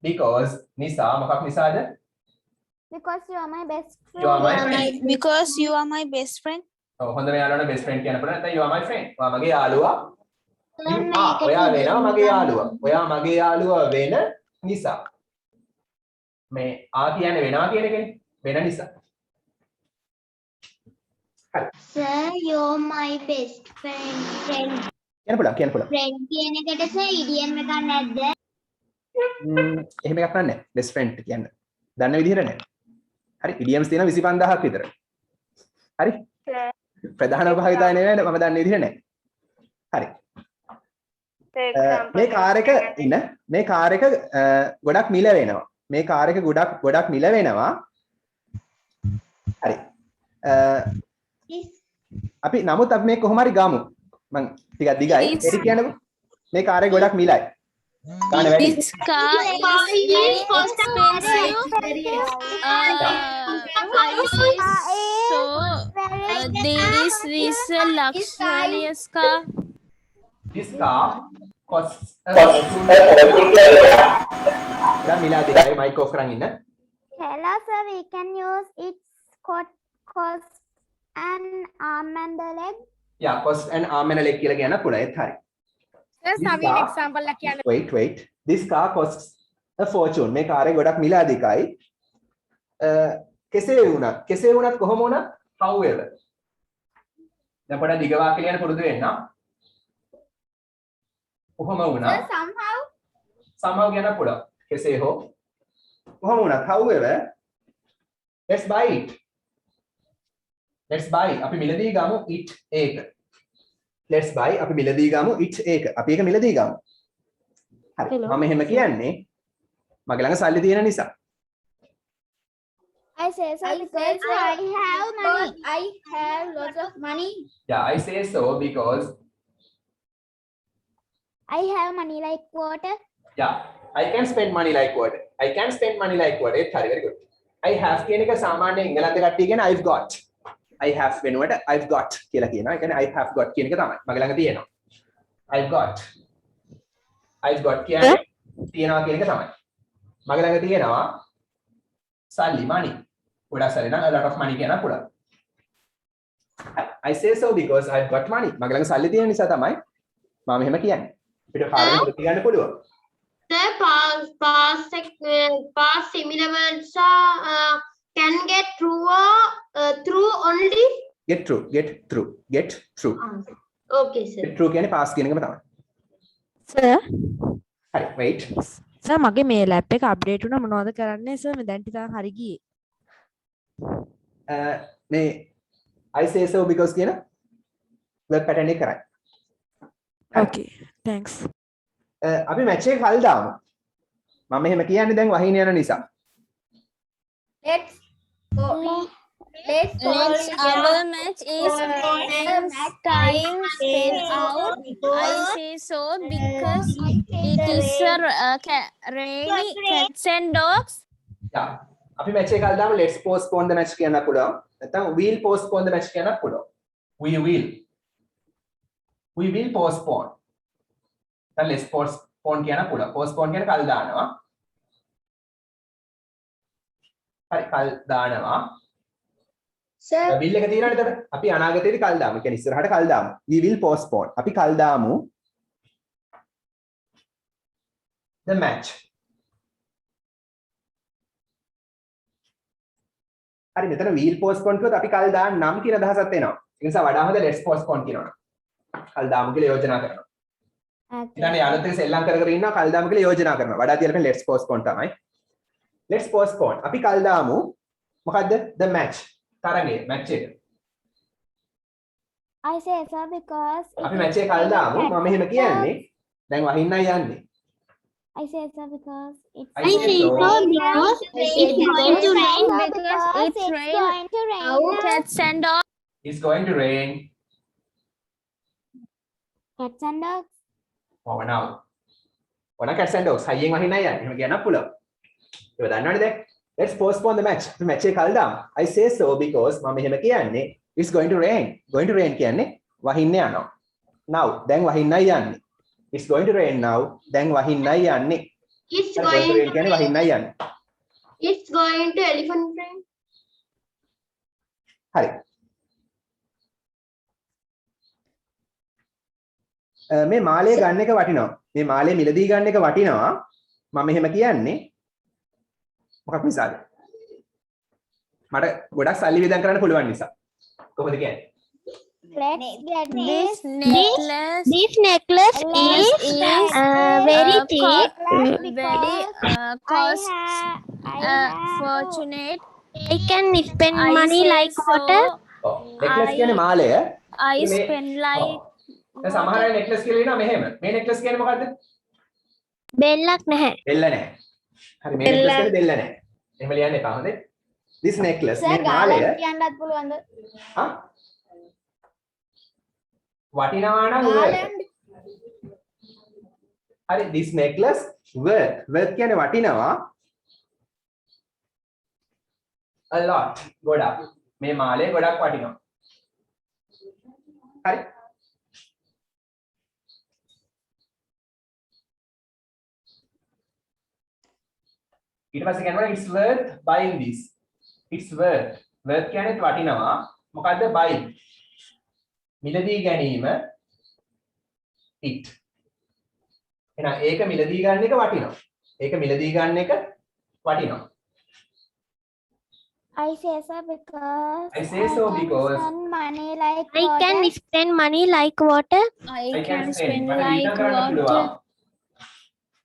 because නිසා මොකක් නිසාද?
Because you are my best friend.
You are my friend.
Because you are my best friend.
ඔව් හොඳම යාළුවාට best friend කියන්න පුළුවන්. නැත්නම් you are my friend. ඔයා මගේ යාළුවා. ඔයා වෙනවා මගේ යාළුවා. ඔයා මගේ යාළුවා වෙන නිසා. මේ ආ කියන්නේ වෙනවා කියන එකනේ. වෙන නිසා. හරි.
Sir, you're my best friend. Friend
කියන්න පුළුවන්.
කියන එකට sir idiom එකක් නැද්ද?
එහෙම එකක් නැහැ. best friend කියන්න. දන්න විදිහට නැහැ. හරි. idioms තියෙනවා 25000ක් විතර. හරි. ප්‍රධාන භාවිතය නෙවෙයි මම දන්න විදිහට නැහැ. හරි. මේ කාර් එක මේ කාර් එක ගොඩක් මිල වෙනවා. මේ කාර් එක ගොඩක් මිල වෙනවා. හරි. අපි නමුත් අපි මේ කොහොම හරි ගමු. මං ටිකක් දිගයි. ඒක කියන්නකෝ. මේ කාර් එක ගොඩක් මිලයි. ගාන වැඩි.
This car is very expensive. So there is this luxurious car.
This car costs dan mila dikai mic off කරන් ඉන්න.
Hello sir, we can use its cost and arm and the leg.
Yeah, cost and arm and a leg කියලා කියන්න පුළුවන්. ඒත් හරි.
Sir Naveen example එකක් කියන්න.
Wait. This car costs a fortune. මේ කාරේ ගොඩක් මිල අධිකයි. කෙසේ වුණත් කොහොම වුණත් however. දැන් පොඩ්ඩක් දිග වාක්‍ය ලියන්න පුරුදු වෙන්න. කොහොම වුණත් somehow කියන්න පුළුවන්. කෙසේ හෝ කොහොම වුණත් however let's buy it. Let's buy අපි මිලදී ගමු it ඒක. let's buy අපි මිලදී ගමු it ඒක. අපි ඒක මිලදී ගමු. හරි. මම එහෙම කියන්නේ මගේ ළඟ සල්ලි තියෙන නිසා.
I say so because I have money.
I have lots of money.
Yeah, I say so because
I have money like water.
yeah, I can spend money like water. I can spend money like water. ඒත් හරි very good. I have කියන එක සාමාන්‍යයෙන් එංගලන්ත කට්ටිය කියන I've got. I have වෙනුවට I've got කියලා කියනවා. ඒ කියන්නේ I have got කියන එක තමයි. මගේ ළඟ තියෙනවා. I've got. I've got කියන්නේ තියනවා කියන එක තමයි. මගේ ළඟ තියෙනවා සල්ලි money. ගොඩක් සල්ලි නම් a lot of money කියන්න පුළුවන්. I say so because I've got money. මගේ ළඟ සල්ලි තියෙන නිසා තමයි මම එහෙම කියන්නේ. අපිට කාරණා දෙක කියන්න පුළුවන්.
The past similar words can get through through only.
Get through.
Okay, sir.
Get through කියන්නේ pass කියන එකම තමයි.
සර්
හරි wait.
සර් මගේ මේ ලැප් එක අප්ඩේට් වුණා මොනවද කරන්නේ සර් මේ දැන් ටිකක් හරි ගියේ.
මේ I say so because කියන web pattern එක කරයි.
Okay thanks.
අපි match එක කල් දාමු. මම එහෙම කියන්නේ දැන් වහින යන නිසා.
Let's go. Let's go.
Our match is time spent out. I say so because it is rainy cats and dogs.
Yeah. අපි match එක කල් දාමු. Let's postpone the match කියන්න පුළුවන්. නැත්නම් we'll postpone the match කියන්න පුළුවන්. We will postpone. දැන් let's postpone කියන්න පුළුවන්. postpone කියන කල් දානවා. හරි කල් දානවා.
Sir.
will එක තියෙනවනේ එතකොට. අපි අනාගතයේදී කල් දාමු. කියන්නේ ඉස්සරහට කල් දාමු. We will postpone. අපි කල් දාමු. The match. හරි මෙතන will postpone කිව්වොත් අපි කල් දාන්න නම් කියන අදහසක් එනවා. ඒ නිසා වඩා හොඳ let's postpone කියනවා. කල් දාමු කියලා යෝජනා කරනවා. ඊළඟ යාළුවොත් එක්ක සෙල්ලම් කර කර ඉන්නවා කල් දාමු කියලා යෝජනා කරනවා. වඩා තියලා let's postpone තමයි. let's postpone. අපි කල් දාමු මොකද්ද? the match. තරඟය match එක.
I say so because
අපි match එක කල් දාමු. මම එහෙම කියන්නේ දැන් වහින්නයි යන්නේ.
I say so because it's
I say so
because
It's going to rain because it's
going to rain.
Cats and dogs.
it's going to rain.
Cats and dogs.
now. ඔන cats and dogs හයියෙන් වහින්නයි යන්නේ. එහෙම කියන්නත් පුළුවන්. ඒක දන්නවනේ දැන්. let's postpone the match. අපි match එක කල් දාමු. I say so because මම එහෙම කියන්නේ it's going to rain. going to rain කියන්නේ වහින්න යනවා. now දැන් වහින්නයි යන්නේ. it's going to rain now. දැන් වහින්නයි යන්නේ.
It's
going to rain
going
කියන්නේ වහින්නයි යන්නේ.
It's going to elephant train.
හරි. මේ මාළේ ගන්න එක වටිනවා. මේ මාළේ මිලදී ගන්න එක වටිනවා. මම එහෙම කියන්නේ මොකක් නිසාද? මට ගොඩක් සල්ලි වියදම් කරන්න පුළුවන් නිසා. කොහොමද කියන්නේ?
Let's get
This necklace
This necklace is very cheap.
very fortunate.
I can spend money like water.
ඔව්. necklace කියන්නේ මාළය.
I spend like
දැන් සමහර අය necklace කියලා ඉනවා මෙහෙම. මේ necklace කියන්නේ මොකද්ද?
බෙල්ලක් නැහැ.
බෙල්ල නැහැ. හරි මේ necklace කියන්නේ බෙල්ල නැහැ. එහෙම ලියන්න එපා හොඳේ. this necklace මේ මාළය
කියන්නත් පුළුවන්ද?
හා වටිනවා නම් හරි this necklace worth කියන්නේ වටිනවා a lot ගොඩක් මේ මාළේ ගොඩක් වටිනවා හරි ඊට පස්සේ කියනවා it's worth buying this it's worth කියන්නේ වටිනවා මොකද්ද buying මිලදී ගැනීම it එහෙනම් ඒක මිලදී ගන්න එක වටිනවා ඒක මිලදී ගන්න එක වටිනවා
I say so because
I say so because
spend money like
I can spend money like water.
I can spend
මට
like
ඊට කරන්න
water.
පුළුවන්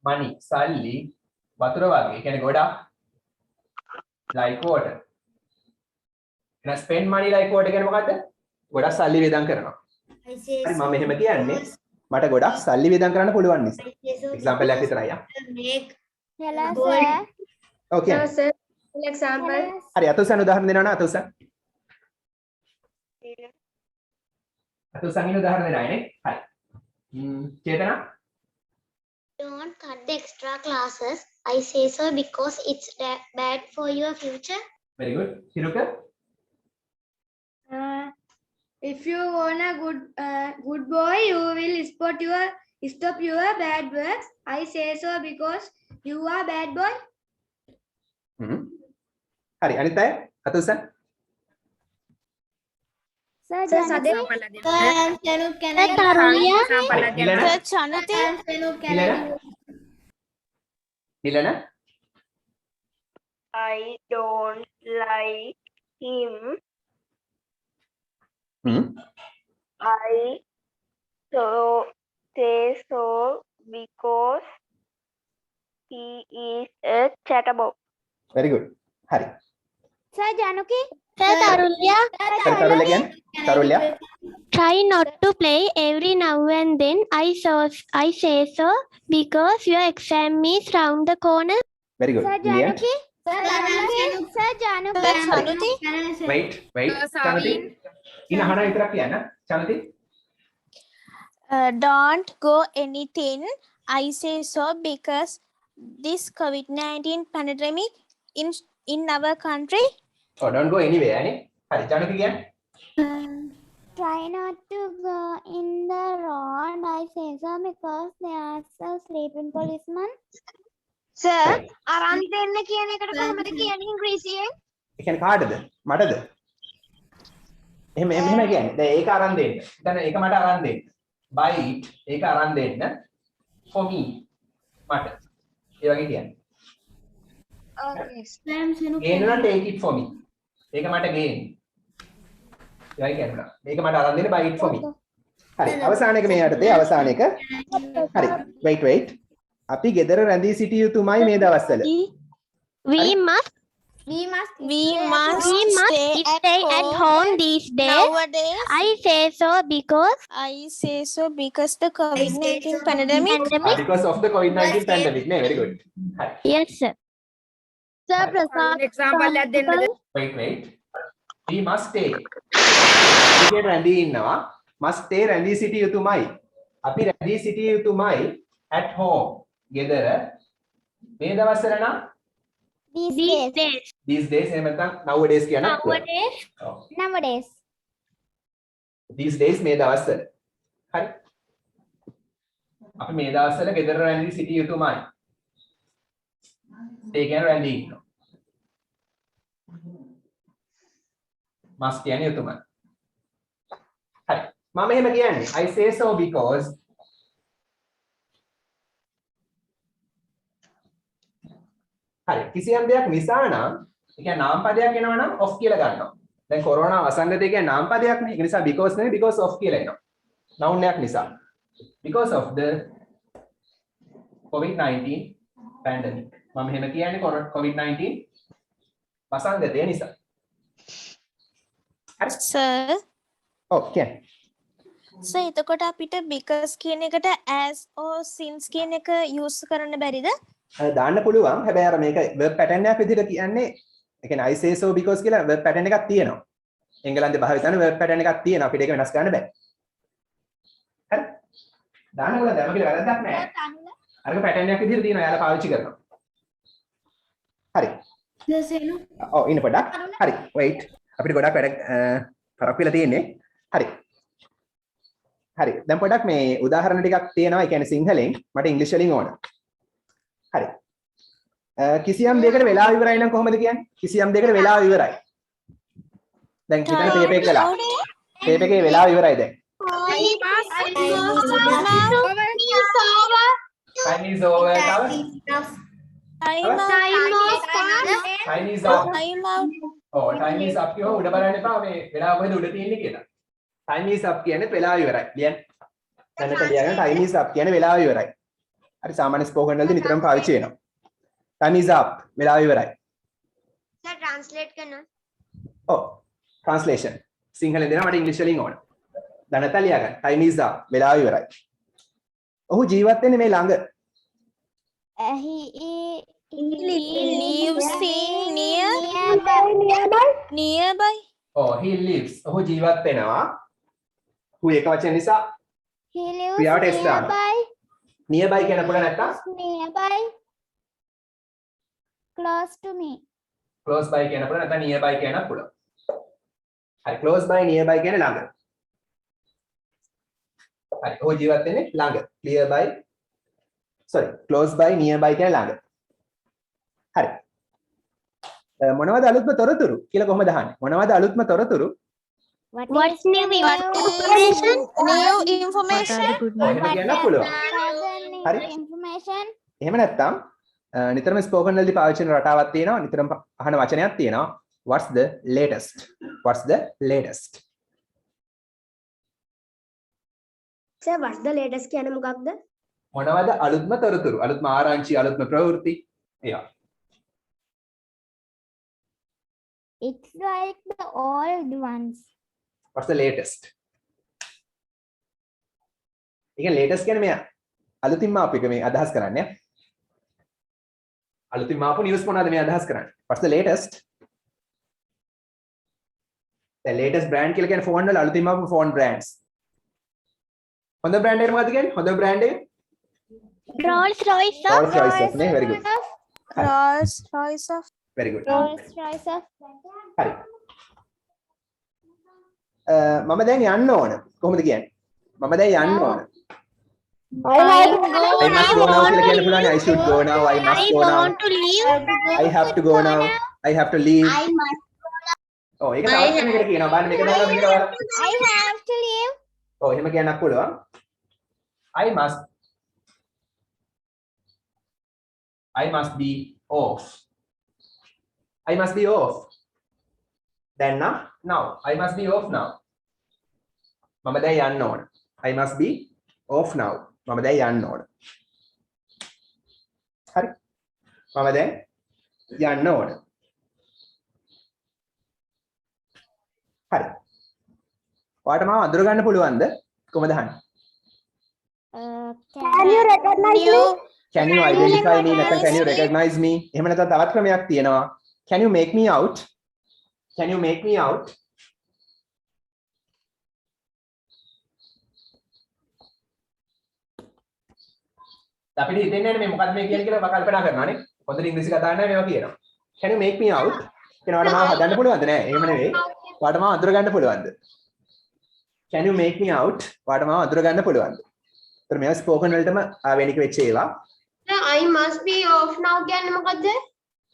money සල්ලි වතුර වගේ ඒ කියන්නේ ගොඩක් like water එහෙනම් spend money like word කියන්නේ මොකද්ද? ගොඩක් සල්ලි වියදම් කරනවා.
I say
හරි
so
මම එහෙම කියන්නේ
because
මට ගොඩක් සල්ලි වියදම් කරන්න පුළුවන් නිසා.
I say so
Example එකක්
because
විතරයි යා.
make
Hello,
gold.
sir.
Okay.
No, sir. An example.
හරි අතුසන් උදාහරණ දෙනවා නා අතුසන්. අතුසන් ඉන්න උදාහරණ දෙනයි නේ. හරි. චේතනා
Don't cut the extra classes. I say so because it's bad for your future.
very good. හිරුක
If you want a good boy, you will stop your bad works. I say so because you are bad boy.
හරි අනිත් අය අතුසන්
Sir,
Sir,
Janaki.
නිලන
Sir, Chanuti.
නිලන
I don't like him. I say so because he is a chatterbox.
very good. හරි.
Sir, Janaki.
Sir, Tarulya,
හරි තරුල්‍ය කියන්නේ තරුල්‍ය
try not to play every now and then. I say so because your exam is round the corner.
very good.
Sir,
Lian
Janaki. Sir, Janaki. Sir, Janaki.
Sir, Chanuti.
wait චනති ඉන අහන විතරක් කියන්න චනති
Don't go anything. I say so because this COVID-19 pandemic in our country.
oh don't go anywhere නේ හරි චනති කියන්නේ
Try not to go in the road. I say so because there's a sleeping policeman.
Sir, අරන් දෙන්න කියන එකට කොහොමද කියන්නේ ඉංග්‍රීසියෙන්?
ඒ කියන්නේ කාටද මටද එහෙම කියන්නේ දැන් ඒක අරන් දෙන්න දැන් ඒක මට අරන් දෙන්න buy it ඒක අරන් දෙන්න for me මට ඒ වගේ කියන්නේ
Okay.
ගේන්න නම් take it for me ඒක මට ගේන්න ඒ වගේ කියනවා මේක මට අරන් දෙන්න buy it for me හරි අවසාන එක මේ යටතේ අවසාන එක හරි wait අපි ගෙදර රැඳී සිටිය යුතුමයි මේ දවස්වල
We must stay at home these days.
Nowadays,
I say so because
the COVID-19 pandemic.
because of the COVID-19 pandemic නේ very good හරි
Yes, sir.
Sir,
An example එකක් දෙන්නද?
wait we must stay ඉතින් රැඳී ඉන්නවා must stay රැඳී සිටිය යුතුමයි අපි රැඳී සිටිය යුතුමයි at home ගෙදර මේ දවස්වල නම්
these days.
these days එහෙම නැත්නම් nowadays කියන
Nowadays.
these days මේ දවස්වල හරි අපි මේ දවස්වල ගෙදර රැඳී සිටිය යුතුමයි stay කියන රැඳී ඉන්නවා must කියන්නේ යුතුමයි හරි මම එහෙම කියන්නේ I say so because හරි කිසියම් දෙයක් නිසා නම් ඒ කියන්නේ නාම පදයක් එනවා නම් of කියලා ගන්නවා දැන් කොරෝනා වසංගතය කියන්නේ නාම පදයක් නේ ඒක නිසා because නෙවෙයි because of කියලා එනවා noun එකක් නිසා because of the COVID-19 pandemic මම එහෙම කියන්නේ COVID-19 වසංගතය නිසා හරි
Sir,
okay
එතකොට අපිට because කියන එකට as or since කියන එක use කරන්න බැරිද?
දාන්න පුළුවන් හැබැයි අර මේක verb pattern එකක් විදිහට කියන්නේ ඒ කියන්නේ I say so because කියලා verb pattern එකක් තියෙනවා එංගලන්තේ භාවිතන verb pattern එකක් තියෙනවා අපිට ඒක වෙනස් කරන්න බෑ හරි දාන්න පුළුවන් දැන් මගේ වැරද්දක් නෑ අරක pattern එකක් විදිහට තියෙනවා යාලා පාවිච්චි කරනවා හරි ඔව් ඉන්න පොඩක් හරි wait අපිට ගොඩක් වැඩ පරක් වෙලා තියෙන්නේ හරි හරි දැන් පොඩක් මේ උදාහරණ ටිකක් තියෙනවා ඒ කියන්නේ සිංහලෙන් මට ඉංග්‍රීසි වලින් ඕන හරි කිසියම් දෙයකට වෙලාව ඉවරයි නම් කොහොමද කියන්නේ කිසියම් දෙයකට වෙලාව ඉවරයි දැන් හිතන්න පේපර් එක කළා පේපර් එකේ වෙලාව ඉවරයි දැන් time is over time is up ඔව් time is up කියව උඩ බලන්න එපා මේ වෙලාව කොහෙද උඩ තියෙන්නේ කියලා time is up කියන්නේ වෙලාව ඉවරයි ලියන්න දැනට ලියන්න time is up කියන්නේ වෙලාව ඉවරයි හරි සාමාන්‍ය ස්පෝකන් වලදී නිතරම පාවිච්චි වෙනවා time is up වෙලාව ඉවරයි
Sir, translate කරනවා.
ඔව් translation සිංහලෙන් දෙනවා මට ඉංග්‍රීසි වලින් ඕන දැනට ලියා ගන්න time is up වෙලාව ඉවරයි ඔහු ජීවත් වෙන්නේ මේ ළඟ
He
lives nearby.
he lives ඔහු ජීවත් වෙනවා who එක වචන නිසා
He lives
ක්‍රියාවට S දානවා.
nearby.
nearby කියන පුළුවන් නැත්තම්
Nearby. Close to me.
close by කියන පුළුවන් නැත්නම් nearby කියන පුළුවන්. හරි close by nearby කියන්නේ ළඟ. හරි ඔය ජීවත් වෙන්නේ ළඟ. clear by sorry close by nearby කියන ළඟ. හරි. මොනවද අලුත්ම තොරතුරු කියලා කොහොමද අහන්නේ? මොනවද අලුත්ම තොරතුරු?
What's new
Information. New information.
එහෙම කියන්න පුළුවන්. හරි.
information?
එහෙම නැත්නම් නිතරම ස්පෝකන් වලදී පාවිච්චි කරන රටාවක් තියෙනවා. නිතරම අහන වචනයක් තියෙනවා. What's the latest? What's the latest?
Sir, what's the latest කියන්නේ මොකක්ද?
මොනවද අලුත්ම තොරතුරු? අලුත්ම ආරංචි, අලුත්ම ප්‍රවෘත්ති. ඒවා.
It's like the old ones.
What's the latest? ඒක latest කියන්නේ මෙයා අලුතින්ම ආපු එක මේ අදහස් කරන්නේ. අලුතින්ම ආපු නිවුස් මොනවද මේ අදහස් කරන්නේ? What's the latest? The latest brand කියලා කියන්නේ ෆෝන් වල අලුතින්ම ආපු ෆෝන් brands. හොඳ brand එක මොකද්ද කියන්නේ? හොඳ brand එක?
Rolls Royce.
Rolls Royce නේ very good.
Rolls Royce.
Very good.
Rolls Royce.
හරි. මම දැන් යන්න ඕන. කොහොමද කියන්නේ? මම දැන් යන්න ඕන. I must go now කියලා කියන්න පුළුවන්. I should go now. I must go now.
To leave.
I have to go now. I have to leave. ඔව් ඒක තවත් කෙනෙකුට කියනවා. බලන්න මේක දාලා මෙහෙම බලන්න.
I have to leave.
ඔව් එහෙම කියන්නත් පුළුවන්. I must be off. I must be off. Then now. I must be off now. මම දැන් යන්න ඕන. I must be off now. මම දැන් යන්න ඕන. හරි. මම දැන් යන්න ඕන. හරි. ඔයාලට මම අඳුර ගන්න පුළුවන්ද? කොහමද අහන්නේ?
Can you recognize me?
Can you identify me? නැත්නම් can you recognize me? එහෙම නැත්නම් තවත් ක්‍රමයක් තියෙනවා. Can you make me out? Can you make me out? අපිට හිතෙන්නේ නැහැ මේ මොකක්ද මේ කියන්නේ කියලා කල්පනා කරනවානේ. හොඳට ඉංග්‍රීසි කතා කරනවා මේවා කියනවා. Can you make me out? කියනවාට මාව හදන්න පුළුවන්ද? නෑ. එහෙම නෙවෙයි. ඔයාලට මාව අඳුර ගන්න පුළුවන්ද? Can you make me out? ඔයාලට මාව අඳුර ගන්න පුළුවන්ද? ඒතර මේවා ස්පෝකන් වලටම ආවෙනික වෙච්ච ඒවා.
I must be off now කියන්නේ මොකද්ද?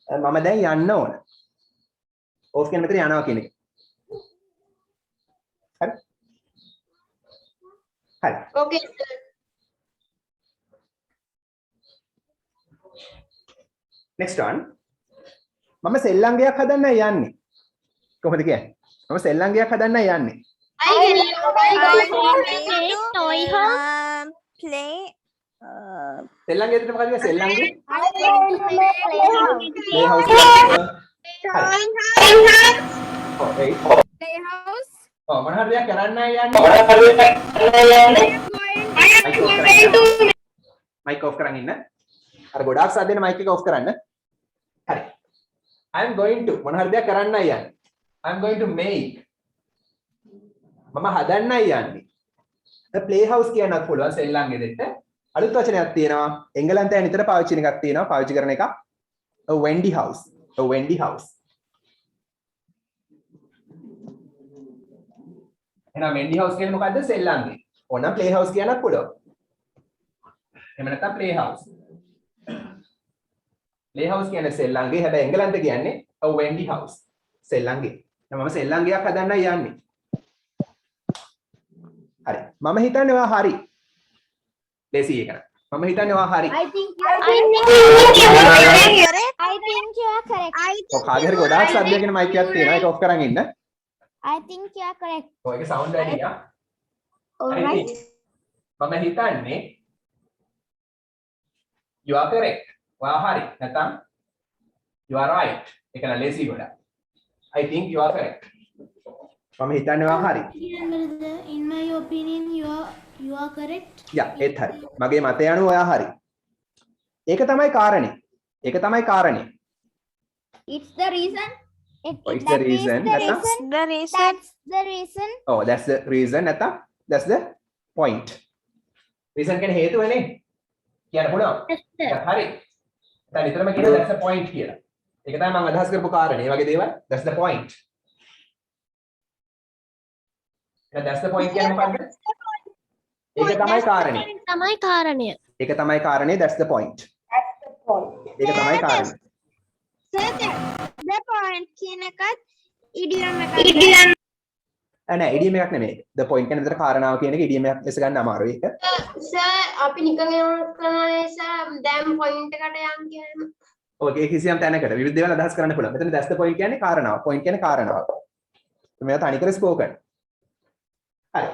මම දැන් යන්න ඕන. off කියන මෙතන යනවා කියන එක. හරි? හරි.
Okay sir.
Next one. මම සෙල්ලංගයක් හදන්න යන්නේ. කොහොමද කියන්නේ? මම සෙල්ලංගයක් හදන්න යන්නේ.
Play.
සෙල්ලංගේ දෙන්න මොකද කියන්නේ? සෙල්ලංගේ?
Playhouse.
Playhouse.
මොන හරි දෙයක් කරන්න යන්නේ. mic off කරන් ඉන්න. අර ගොඩාක් සද්දෙන mic එක off කරන්න. හරි. I am going to මොන හරි දෙයක් කරන්න යන්නේ. I am going to make මම හදන්න යන්නේ. the playhouse කියන්නත් පුළුවන් සෙල්ලංගේ දෙන්න. අලුත් වචනයක් තියෙනවා. එංගලන්තයෙන් නිතර පාවිච්චි කරන එකක් තියෙනවා. පාවිච්චි කරන එක a Wendy house. a Wendy house. එහෙනම් Wendy house කියන්නේ මොකද්ද? සෙල්ලංගේ. ඕනනම් playhouse කියන්නත් පුළුවන්. එහෙම නැත්නම් playhouse. playhouse කියන්නේ සෙල්ලංගේ. හැබැයි එංගලන්ත කියන්නේ a Wendy house. සෙල්ලංගේ. දැන් මම සෙල්ලංගයක් හදන්න යන්නේ. හරි. මම හිතන්නේ ඔයා හරි. ලේසි එක. මම හිතන්නේ ඔයා හරි.
I think you are correct.
ඔය කාගේ හරි ගොඩාක් සද්දයකින් මයික් එකක් තියෙනවා. ඒක ඔෆ් කරන් ඉන්න.
I think you are correct.
ඔය ඒකේ සවුන්ඩ් වැඩි යා.
Alright.
මම හිතන්නේ you are correct. ඔයා හරි. නැත්නම් you are right. ඒක න ලේසි ගොඩක්. I think you are correct. මම හිතන්නේ ඔයා හරි.
In my opinion, you are correct.
යා ඒත් හරි. මගේ මතය අනුව ඔයා හරි. ඒක තමයි කාරණේ. ඒක තමයි කාරණේ.
It's the reason.
It's the reason. නැත්නම්
The reason.
That's the reason.
oh that's the reason නැත්නම් that's the point. reason කියන්නේ හේතුවනේ. කියන්න පුළුවන්. හරි. දැන් විතරම කියන that's the point කියලා. ඒක තමයි මම අදහස් කරපු කාරණේ. මේ වගේ දේවල් that's the point. එහෙනම් that's the point කියන්නේ මොකක්ද? ඒක තමයි කාරණේ.
තමයි කාරණය.
ඒක තමයි කාරණේ that's the point. ඒක තමයි කාරණේ.
The point කියන එකත් idiom එකක්.
නෑ idiom එකක් නෙමෙයි. the point කියන්නේ විතර කාරණාව කියන එක idiom එකක් ලෙස ගන්න අමාරුයි ඒක.
සර් අපි නිකන් කරනනේ සර් දැන් පොයින්ට් එකට යන් කියන්නේ.
ඔකේ කිසියම් තැනකට විවිධ දේවල් අදහස් කරන්න පුළුවන්. මෙතන that's the point කියන්නේ කාරණාව. point කියන්නේ කාරණාව. මේවා තනිකර spoken. හරි.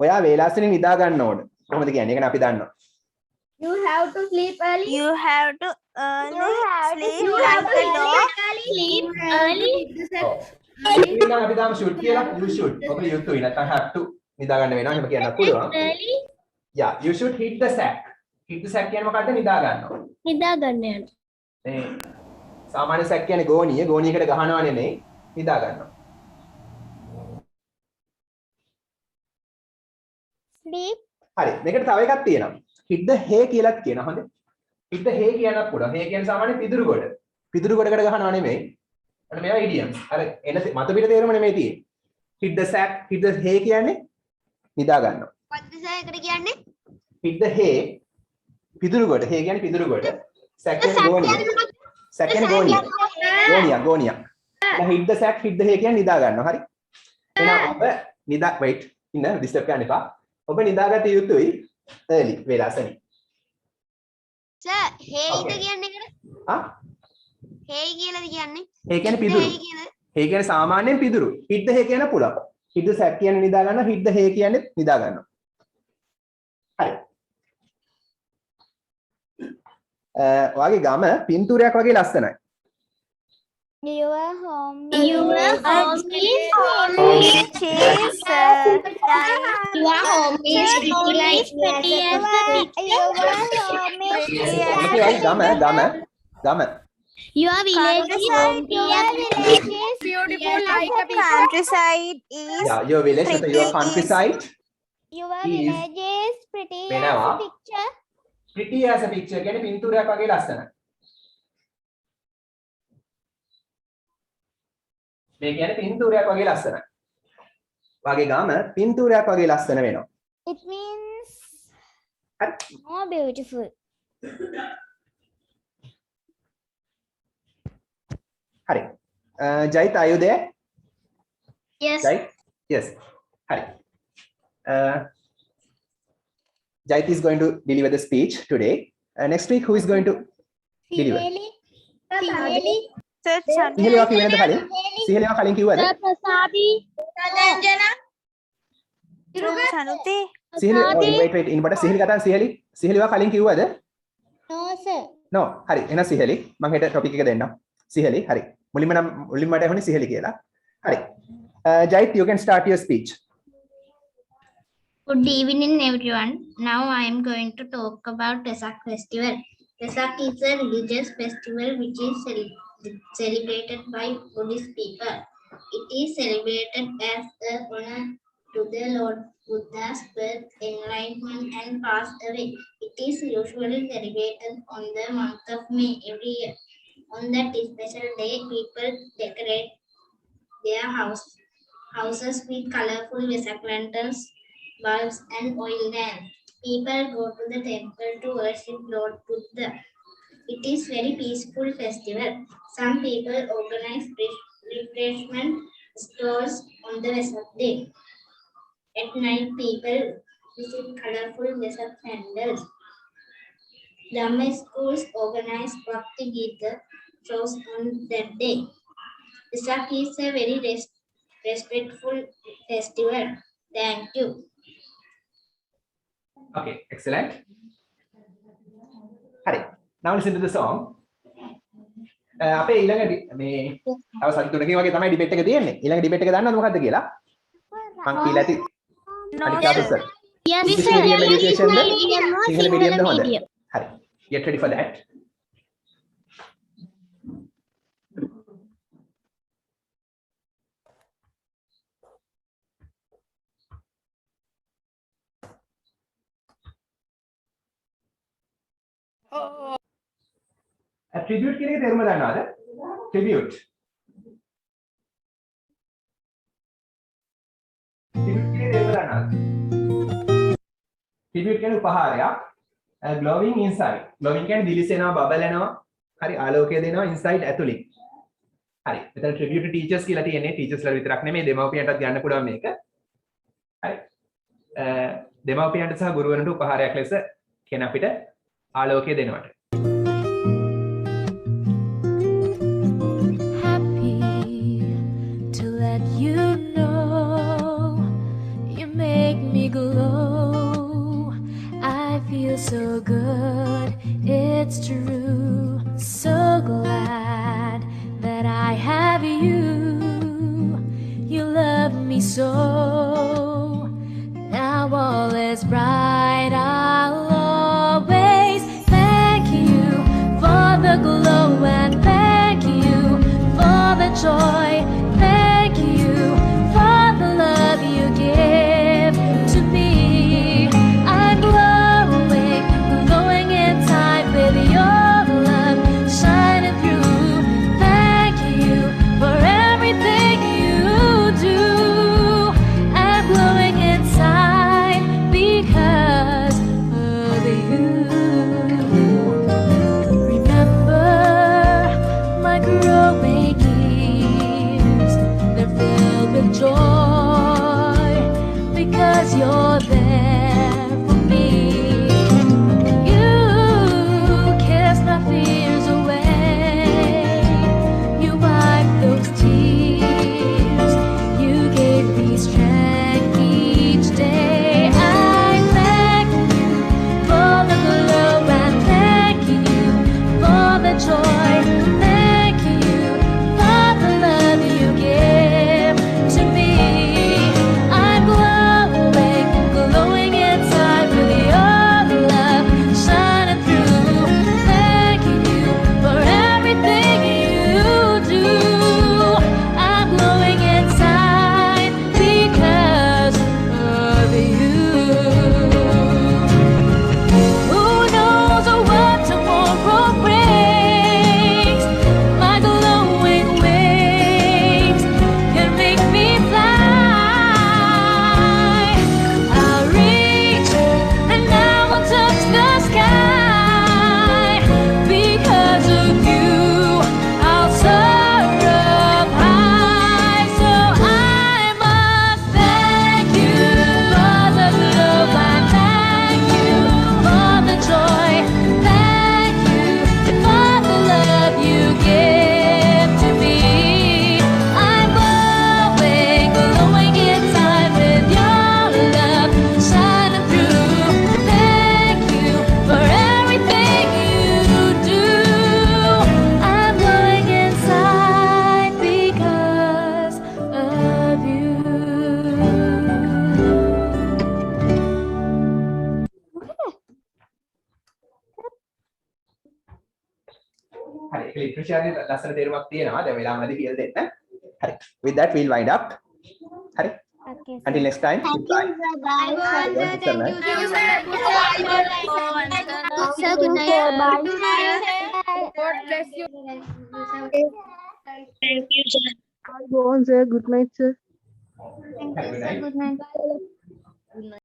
ඔයා වේලාසනේ නිදා ගන්න ඕන. කොහොමද කියන්නේ? ඒක නේ අපි දන්නවා.
You have to sleep early.
You have to sleep
Sleep early.
ඉතින් අපි දාමු should කියලා. you should. ඔබ යුතුයි නැත්නම් have to නිදා ගන්න වෙනවා. එහෙම කියන්න පුළුවන්.
Early.
yeah you should hit the sack. hit the sack කියන්නේ මොකද්ද? නිදා ගන්නවා.
නිදා ගන්න යන.
මේ සාමාන්‍ය sack කියන්නේ ගෝණිය. ගෝණියකට ගහනවා නෙමෙයි. නිදා ගන්නවා.
Sleep.
හරි. මේකට තව එකක් තියෙනවා. hit the hay කියලාත් කියනවා. හොඳේ. hit the hay කියනත් පුළුවන්. hay කියන්නේ සාමාන්‍ය පිදුරු ගොඩ. පිදුරු ගොඩකට ගහනවා නෙමෙයි. අන්න මේවා idioms. අර එන මත පිට තේරුම නෙමෙයි තියෙන්නේ. hit the sack, hit the hay කියන්නේ නිදා ගන්නවා.
මොකද්ද සර් ඒකට කියන්නේ?
hit the hay පිදුරු ගොඩ. hay කියන්නේ පිදුරු ගොඩ. sack කියන්නේ ගෝණිය. sack කියන්නේ ගෝණිය. ගෝණිය. දැන් hit the sack, hit the hay කියන්නේ නිදා ගන්නවා. හරි. එහෙනම් ඔබ නිදා wait ඉන්න disturb කරන්න එපා. ඔබ නිදාගත යුතුයි early වේලාසනේ.
සර් හේයිද කියන්නේ ඒකට?
ආ?
හේයි කියලාද කියන්නේ?
hay කියන්නේ පිදුරු. hay කියන්නේ සාමාන්‍යයෙන් පිදුරු. hit the hay කියන පුළුවන්. hit the sack කියන්නේ නිදා ගන්නවා. hit the hay කියන්නේ නිදා ගන්නවා. හරි. ඔයාගේ ගම පින්තූරයක් වගේ ලස්සනයි.
Your home.
Your home is pretty as the picture.
ගම
Your village is
Beautiful like a picture.
countryside is
yeah your village or your countryside
Your village is pretty as
වෙනවා.
a picture.
pretty as a picture කියන්නේ පින්තූරයක් වගේ ලස්සනයි. මේ කියන්නේ පින්තූරයක් වගේ ලස්සනයි. වාගේ ගම පින්තූරයක් වගේ ලස්සන වෙනවා.
It means
හරි.
more beautiful.
හරි. ජයිත් are you there?
Yes.
Jait? Yes. හරි. Jait is going to deliver the speech today. Next week who is going to deliver? සිහලිවා කිව්වේ නැද්ද කලින්? සිහලිවා කලින් කිව්වද?
Prasabi.
Sanuti.
සිහලි wait ඉන්නකොට සිහලි කතා සිහලිවා කලින් කිව්වද?
No, sir.
no හරි එහෙනම් සිහලි මම හෙට ටොපික් එක දෙන්නම් සිහලි හරි මුලින්ම මට ඇහුනේ සිහලි කියලා හරි Jait you can start your speech.
Good evening everyone. Now I am going to talk about Vesak festival. Vesak is a religious festival which is celebrated by Buddhist people. It is celebrated as a honor to the Lord Buddha's birth, enlightenment and passed away. It is usually celebrated on the month of May every year. On that special day, people decorate their houses with colorful Vesak lanterns, bulbs and oil lamps. People go to the temple to worship Lord Buddha. It is very peaceful festival. Some people organize refreshment stalls on the Vesak day. At night, people visit colorful Vesak pandals. Dhamma schools organize Bhakti Gita shows on that day. Vesak is a very respectful festival. Thank you.
Okay, excellent. Hurry. Now listen to the song. අපේ ඊළඟ මේ තව සති තුනකින් වගේ තමයි debate එක තියෙන්නේ. ඊළඟ ඩිබේට් එක දන්නවද මොකද්ද කියලා? මං කියලා ඇති. අනිත් අවසර.
Yes,
English
sir.
medium education ද?
Sinhala
සිංහල medium ද හොඳ?
medium.
හරි. Get ready for that. Attribute කියන එක තේරුම දන්නවද? Tribute. Tribute කියන එක තේරුම දන්නවද? Tribute කියන්නේ උපහාරයක්. Glowing inside. Glowing කියන්නේ දිලිසෙනවා, බබලනවා. හරි ආලෝකය දෙනවා inside ඇතුලේ. හරි. මෙතන tribute to teachers කියලා තියෙන්නේ. teachers ලා විතරක් නෙමෙයි දෙමව්පියන්ටත් ගන්න පුළුවන් මේක. හරි. දෙමව්පියන්ට සහ ගුරුවරන්ට උපහාරයක් ලෙස කියන අපිට ආලෝකය දෙනවට.
Glow. I feel so good, it's true. So glad that I have you. You love me so. Now all is bright, I'll always thank you for the glow and thank you for the joy. Thank you for the love you give to me. I'm glowing, glowing inside with your love shining through. Thank you for everything you do. I'm glowing inside because of you. Remember my growing years, they're filled with joy because you're there for me. You kissed my fears away. You wiped those tears. You gave me strength each day. I thank you for the glow and thank you for the joy. Thank you for the love you give to me. I'm glowing, glowing inside with your love shining through. Thank you for everything you do. I'm glowing inside because of you. Who knows what tomorrow brings? My glowing wings can make me fly. I'll reach and I will touch the sky. Because of you, I'll soar up high. So I must thank you for the love and thank you for the joy. Thank you for the love you give to me. I'm glowing, glowing inside with your love shining through. Thank you for everything you do. I'm glowing inside because of you.
හරි ඒක literature එකේ ලස්සන තේරුමක් තියෙනවා. දැන් වෙලාවමදී කියලා දෙන්න. හරි. With that we'll wind up. හරි.
Okay.
Until next time. Goodbye.
Bye.
Sir,
Thank you.
Sir, good night. Bye.
God bless you.
Thank you, sir.
Go on, sir. Good night, sir.
Have a good night.
Good night.